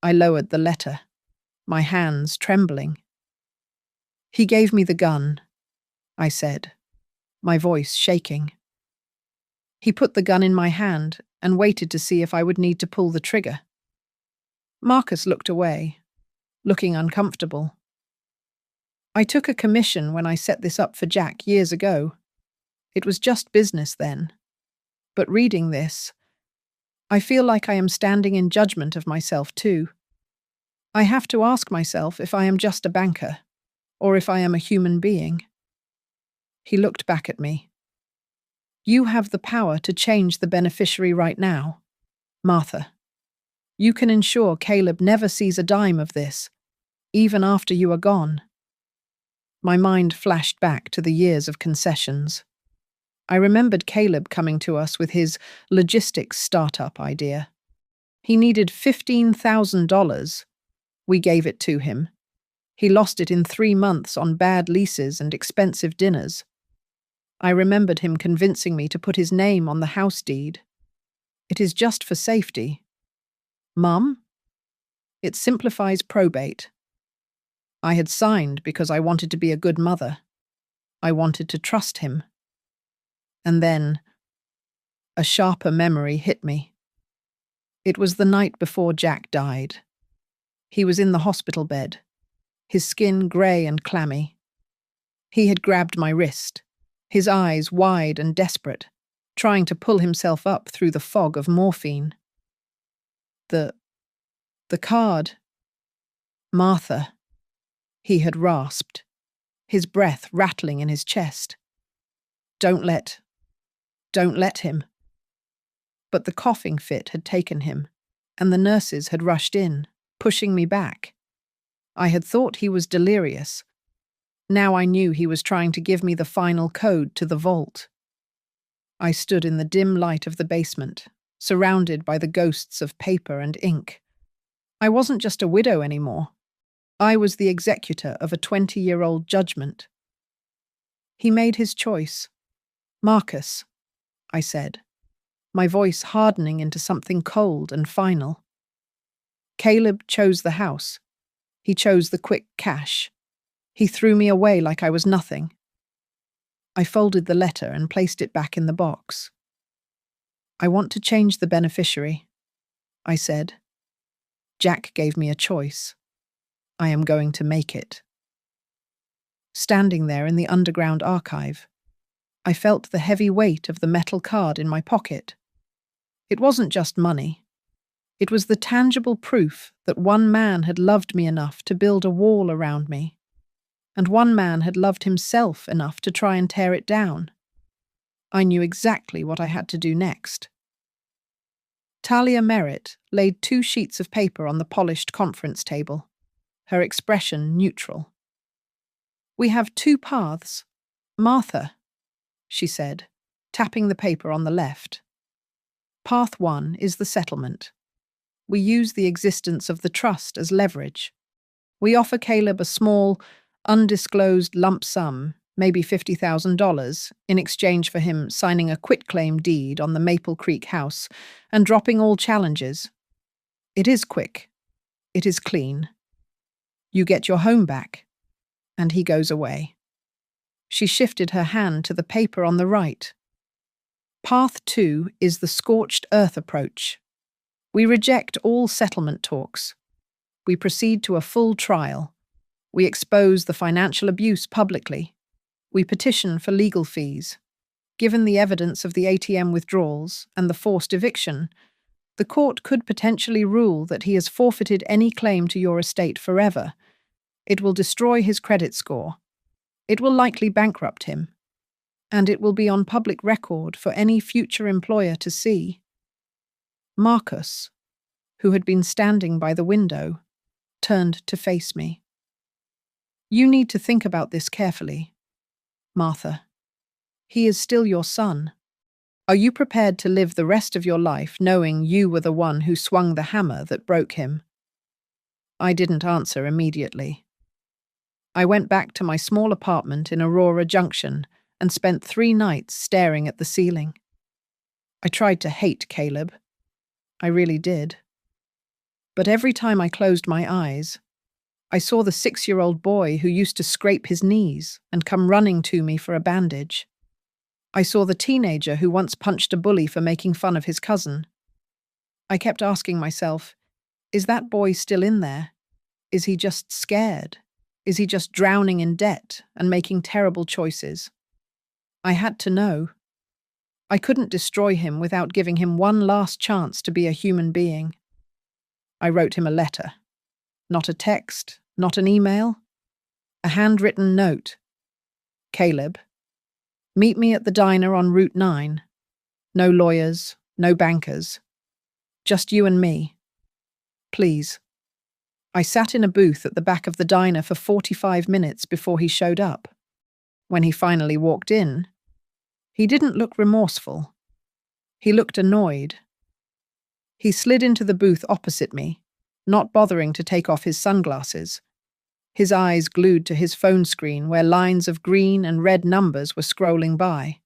I lowered the letter, my hands trembling. "He gave me the gun," I said, my voice shaking. He put the gun in my hand and waited to see if I would need to pull the trigger. Marcus looked away, looking uncomfortable. "I took a commission when I set this up for Jack years ago. It was just business then. But reading this, I feel like I am standing in judgment of myself too. I have to ask myself if I am just a banker, or if I am a human being." He looked back at me. "You have the power to change the beneficiary right now, Martha. You can ensure Caleb never sees a dime of this, even after you are gone. My mind flashed back to the years of concessions. I remembered Caleb coming to us with his logistics startup idea. He needed $15,000. We gave it to him. He lost it in 3 months on bad leases and expensive dinners. I remembered him convincing me to put his name on the house deed. It is just for safety. Mum? It simplifies probate. I had signed because I wanted to be a good mother. I wanted to trust him. And then, a sharper memory hit me. It was the night before Jack died. He was in the hospital bed, his skin grey and clammy. He had grabbed my wrist, his eyes wide and desperate, trying to pull himself up through the fog of morphine. The card. Martha, he had rasped, his breath rattling in his chest. Don't let him. But the coughing fit had taken him, and the nurses had rushed in, pushing me back. I had thought he was delirious. Now I knew he was trying to give me the final code to the vault. I stood in the dim light of the basement, surrounded by the ghosts of paper and ink. I wasn't just a widow anymore. I was the executor of a 20-year-old judgment. He made his choice. Marcus, I said, my voice hardening into something cold and final. Caleb chose the house. He chose the quick cash. He threw me away like I was nothing. I folded the letter and placed it back in the box. I want to change the beneficiary, I said. Jack gave me a choice. I am going to make it. Standing there in the underground archive, I felt the heavy weight of the metal card in my pocket. It wasn't just money. It was the tangible proof that one man had loved me enough to build a wall around me, and one man had loved himself enough to try and tear it down. I knew exactly what I had to do next. Talia Merritt laid 2 sheets of paper on the polished conference table, her expression neutral. We have 2 paths. Martha, she said, tapping the paper on the left. Path 1 is the settlement. We use the existence of the trust as leverage. We offer Caleb a small, undisclosed lump sum, maybe $50,000, in exchange for him signing a quitclaim deed on the Maple Creek house and dropping all challenges. It is quick. It is clean. You get your home back, and he goes away. She shifted her hand to the paper on the right. Path 2 is the scorched earth approach. We reject all settlement talks. We proceed to a full trial. We expose the financial abuse publicly. We petition for legal fees. Given the evidence of the ATM withdrawals and the forced eviction, the court could potentially rule that he has forfeited any claim to your estate forever. It will destroy his credit score. It will likely bankrupt him. And it will be on public record for any future employer to see. Marcus, who had been standing by the window, turned to face me. You need to think about this carefully, Martha. He is still your son. Are you prepared to live the rest of your life knowing you were the one who swung the hammer that broke him? I didn't answer immediately. I went back to my small apartment in Aurora Junction and spent 3 nights staring at the ceiling. I tried to hate Caleb. I really did. But every time I closed my eyes, I saw the 6-year-old boy who used to scrape his knees and come running to me for a bandage. I saw the teenager who once punched a bully for making fun of his cousin. I kept asking myself, is that boy still in there? Is he just scared? Is he just drowning in debt and making terrible choices? I had to know. I couldn't destroy him without giving him one last chance to be a human being. I wrote him a letter. Not a text, not an email. A handwritten note. Caleb, meet me at the diner on Route 9. No lawyers, no bankers. Just you and me. Please. I sat in a booth at the back of the diner for 45 minutes before he showed up. When he finally walked in, he didn't look remorseful. He looked annoyed. He slid into the booth opposite me, not bothering to take off his sunglasses, his eyes glued to his phone screen where lines of green and red numbers were scrolling by.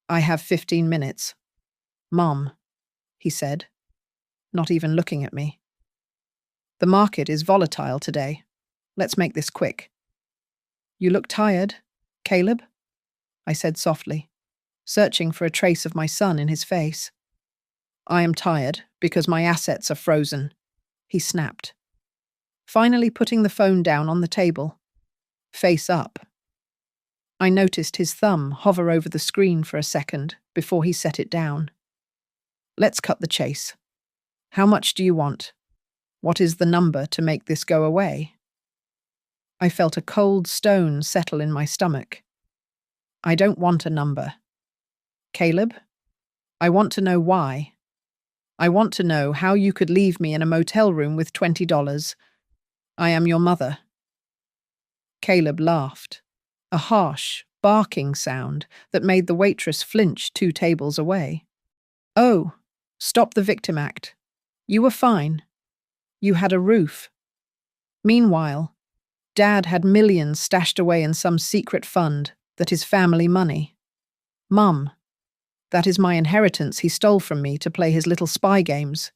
I have 15 minutes. Mom, he said, not even looking at me. The market is volatile today. Let's make this quick. You look tired, Caleb? I said softly, searching for a trace of my son in his face. I am tired because my assets are frozen, he snapped, finally putting the phone down on the table, face up. I noticed his thumb hover over the screen for a second before he set it down. Let's cut the chase. How much do you want? What is the number to make this go away? I felt a cold stone settle in my stomach. I don't want a number. Caleb, I want to know why. I want to know how you could leave me in a motel room with $20. I am your mother. Caleb laughed, a harsh, barking sound that made the waitress flinch 2 tables away. Oh, stop the victim act. You were fine. You had a roof. Meanwhile, Dad had millions stashed away in some secret fund that is family money. Mum, that is my inheritance he stole from me to play his little spy games.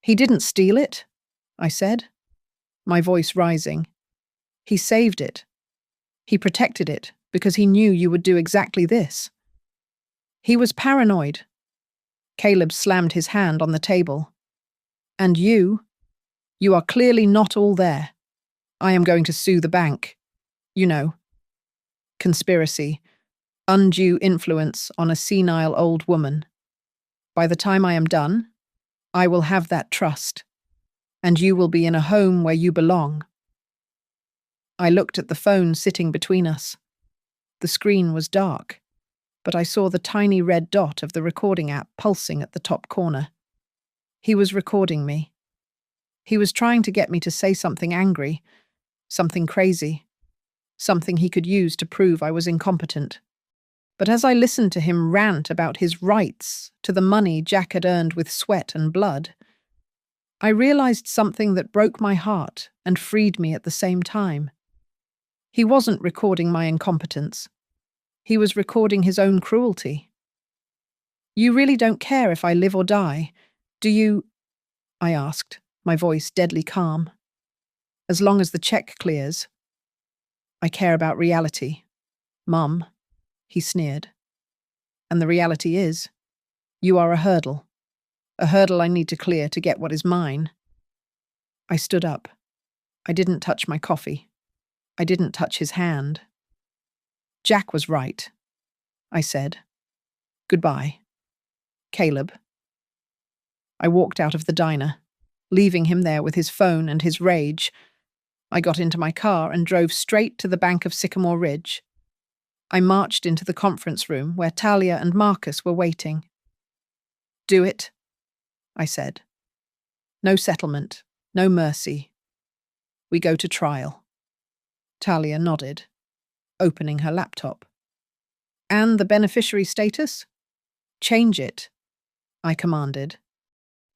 He didn't steal it, I said, my voice rising. He saved it. He protected it because he knew you would do exactly this. He was paranoid. Caleb slammed his hand on the table. And you are clearly not all there. I am going to sue the bank. You know. Conspiracy. Undue influence on a senile old woman. By the time I am done, I will have that trust, and you will be in a home where you belong. I looked at the phone sitting between us. The screen was dark, but I saw the tiny red dot of the recording app pulsing at the top corner. He was recording me. He was trying to get me to say something angry, something crazy, something he could use to prove I was incompetent. But as I listened to him rant about his rights to the money Jack had earned with sweat and blood, I realized something that broke my heart and freed me at the same time. He wasn't recording my incompetence. He was recording his own cruelty. You really don't care if I live or die, do you? I asked, my voice deadly calm. As long as the check clears. I care about reality, Mum, he sneered. And the reality is, you are a hurdle I need to clear to get what is mine. I stood up. I didn't touch my coffee. I didn't touch his hand. Jack was right, I said. Goodbye, Caleb. I walked out of the diner, leaving him there with his phone and his rage. I got into my car and drove straight to the bank of Sycamore Ridge. I marched into the conference room where Talia and Marcus were waiting. Do it, I said. No settlement, no mercy. We go to trial. Talia nodded, opening her laptop. And the beneficiary status? Change it, I commanded.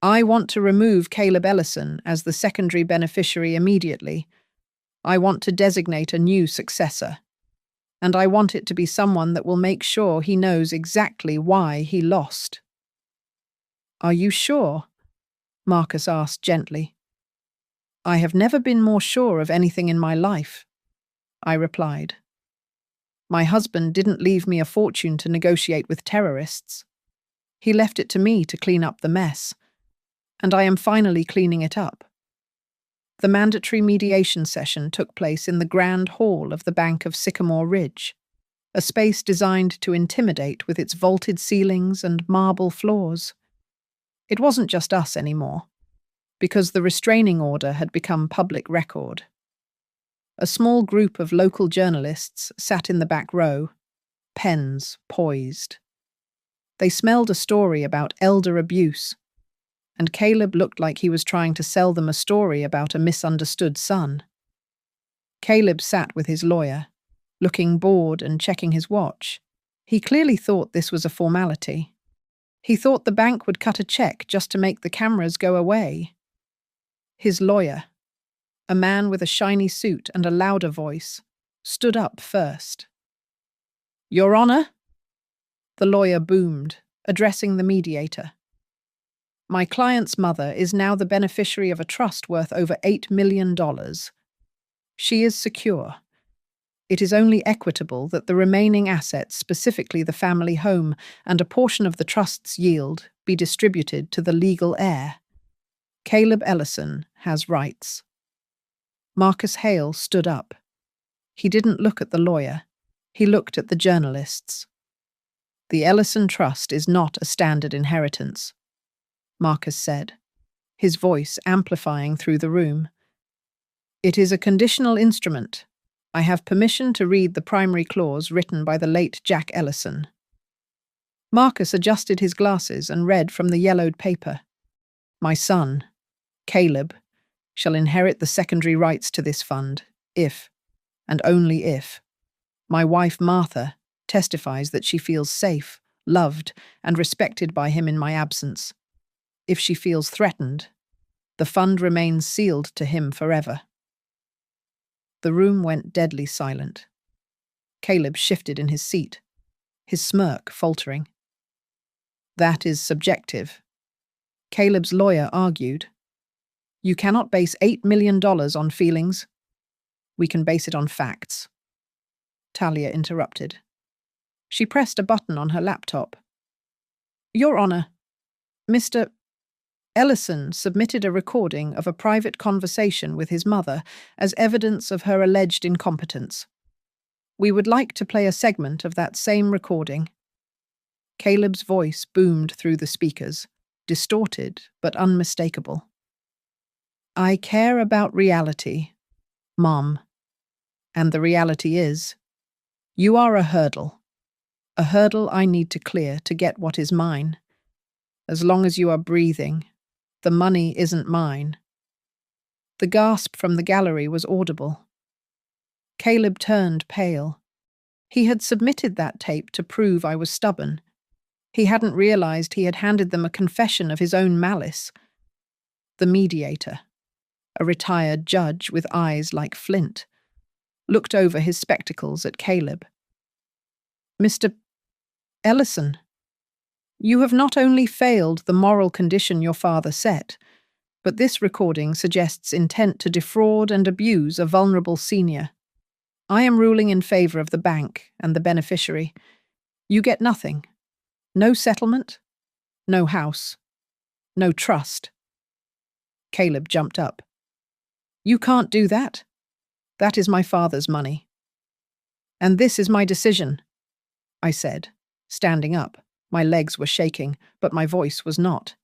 I want to remove Caleb Ellison as the secondary beneficiary immediately. I want to designate a new successor. And I want it to be someone that will make sure he knows exactly why he lost. Are you sure? Marcus asked gently. I have never been more sure of anything in my life, I replied. My husband didn't leave me a fortune to negotiate with terrorists. He left it to me to clean up the mess, and I am finally cleaning it up. The mandatory mediation session took place in the grand hall of the Bank of Sycamore Ridge, a space designed to intimidate with its vaulted ceilings and marble floors. It wasn't just us anymore, because the restraining order had become public record. A small group of local journalists sat in the back row, pens poised. They smelled a story about elder abuse, and Caleb looked like he was trying to sell them a story about a misunderstood son. Caleb sat with his lawyer, looking bored and checking his watch. He clearly thought this was a formality. He thought the bank would cut a check just to make the cameras go away. His lawyer, a man with a shiny suit and a louder voice, stood up first. "Your Honor?" The lawyer boomed, addressing the mediator. "My client's mother is now the beneficiary of a trust worth over $8 million. She is secure. It is only equitable that the remaining assets, specifically the family home and a portion of the trust's yield, be distributed to the legal heir. Caleb Ellison has rights." Marcus Hale stood up. He didn't look at the lawyer. He looked at the journalists. "The Ellison Trust is not a standard inheritance," Marcus said, his voice amplifying through the room. "It is a conditional instrument. I have permission to read the primary clause written by the late Jack Ellison." Marcus adjusted his glasses and read from the yellowed paper. "My son, Caleb, shall inherit the secondary rights to this fund, if, and only if, my wife Martha testifies that she feels safe, loved, and respected by him in my absence. If she feels threatened, the fund remains sealed to him forever." The room went deadly silent. Caleb shifted in his seat, his smirk faltering. "That is subjective," Caleb's lawyer argued. "You cannot base $8 million on feelings. We can base it on facts." Talia interrupted. She pressed a button on her laptop. "Your Honor, Mr. Ellison submitted a recording of a private conversation with his mother as evidence of her alleged incompetence. We would like to play a segment of that same recording." Caleb's voice boomed through the speakers, distorted but unmistakable. "I care about reality, Mom. And the reality is, you are a hurdle I need to clear to get what is mine. As long as you are breathing, the money isn't mine." The gasp from the gallery was audible. Caleb turned pale. He had submitted that tape to prove I was stubborn. He hadn't realized he had handed them a confession of his own malice. The mediator, a retired judge with eyes like flint, looked over his spectacles at Caleb. "Mr. Ellison, you have not only failed the moral condition your father set, but this recording suggests intent to defraud and abuse a vulnerable senior. I am ruling in favor of the bank and the beneficiary. You get nothing. No settlement, no house, no trust." Caleb jumped up. "You can't do that. That is my father's money. And this is my decision," I said, standing up. My legs were shaking, but my voice was not.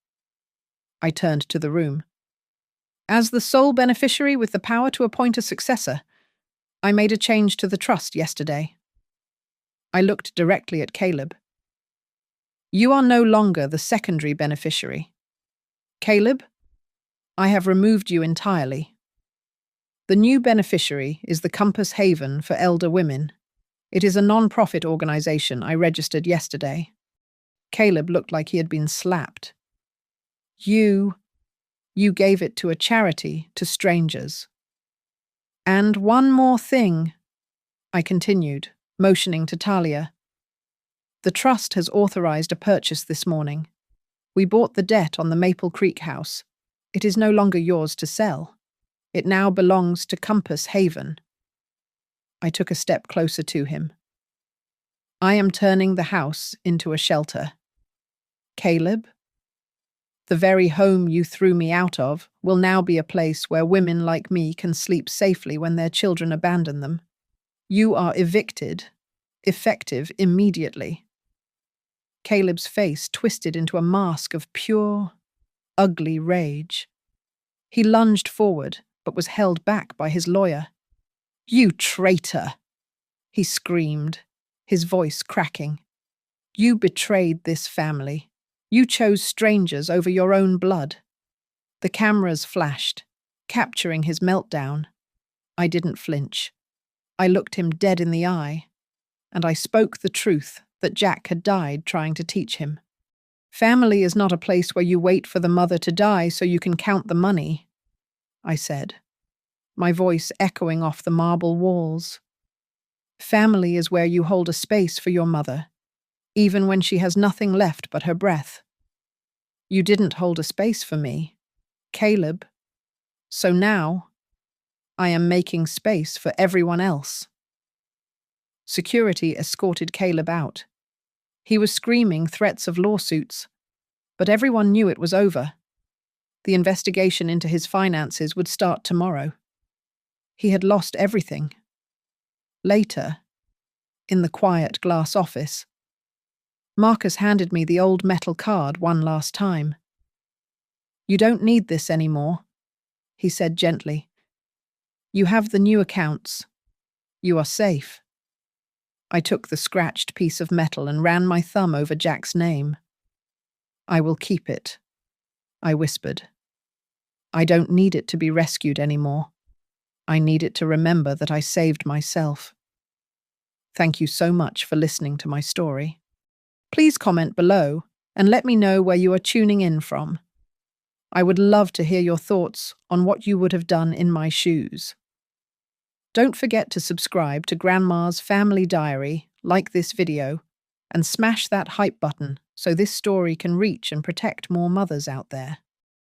I turned to the room. "As the sole beneficiary with the power to appoint a successor, I made a change to the trust yesterday." I looked directly at Caleb. "You are no longer the secondary beneficiary. Caleb, I have removed you entirely. The new beneficiary is the Compass Haven for Elder Women. It is a non-profit organization I registered yesterday." Caleb looked like he had been slapped. You gave it to a charity to strangers." "And one more thing," I continued, motioning to Talia. "The trust has authorized a purchase this morning. We bought the debt on the Maple Creek house. It is no longer yours to sell. It now belongs to Compass Haven." I took a step closer to him. "I am turning the house into a shelter. Caleb, the very home you threw me out of will now be a place where women like me can sleep safely when their children abandon them. You are evicted, effective immediately." Caleb's face twisted into a mask of pure, ugly rage. He lunged forward, but was held back by his lawyer. "You traitor!" he screamed, his voice cracking. "You betrayed this family. You chose strangers over your own blood. The cameras flashed, capturing his meltdown. I didn't flinch. I looked him dead in the eye, and I spoke the truth that Jack had died trying to teach him. Family is not a place where you wait for the mother to die so you can count the money, I said, my voice echoing off the marble walls. Family is where you hold a space for your mother, even when she has nothing left but her breath. You didn't hold a space for me, Caleb. So now, I am making space for everyone else. Security escorted Caleb out. He was screaming threats of lawsuits, but everyone knew it was over. The investigation into his finances would start tomorrow. He had lost everything. Later, in the quiet glass office, Marcus handed me the old metal card one last time. You don't need this anymore, he said gently. You have the new accounts. You are safe. I took the scratched piece of metal and ran my thumb over Jack's name. I will keep it, I whispered. I don't need it to be rescued anymore. I need it to remember that I saved myself. Thank you so much for listening to my story. Please comment below and let me know where you are tuning in from. I would love to hear your thoughts on what you would have done in my shoes. Don't forget to subscribe to Grandma's Family Diary, like this video, and smash that hype button so this story can reach and protect more mothers out there.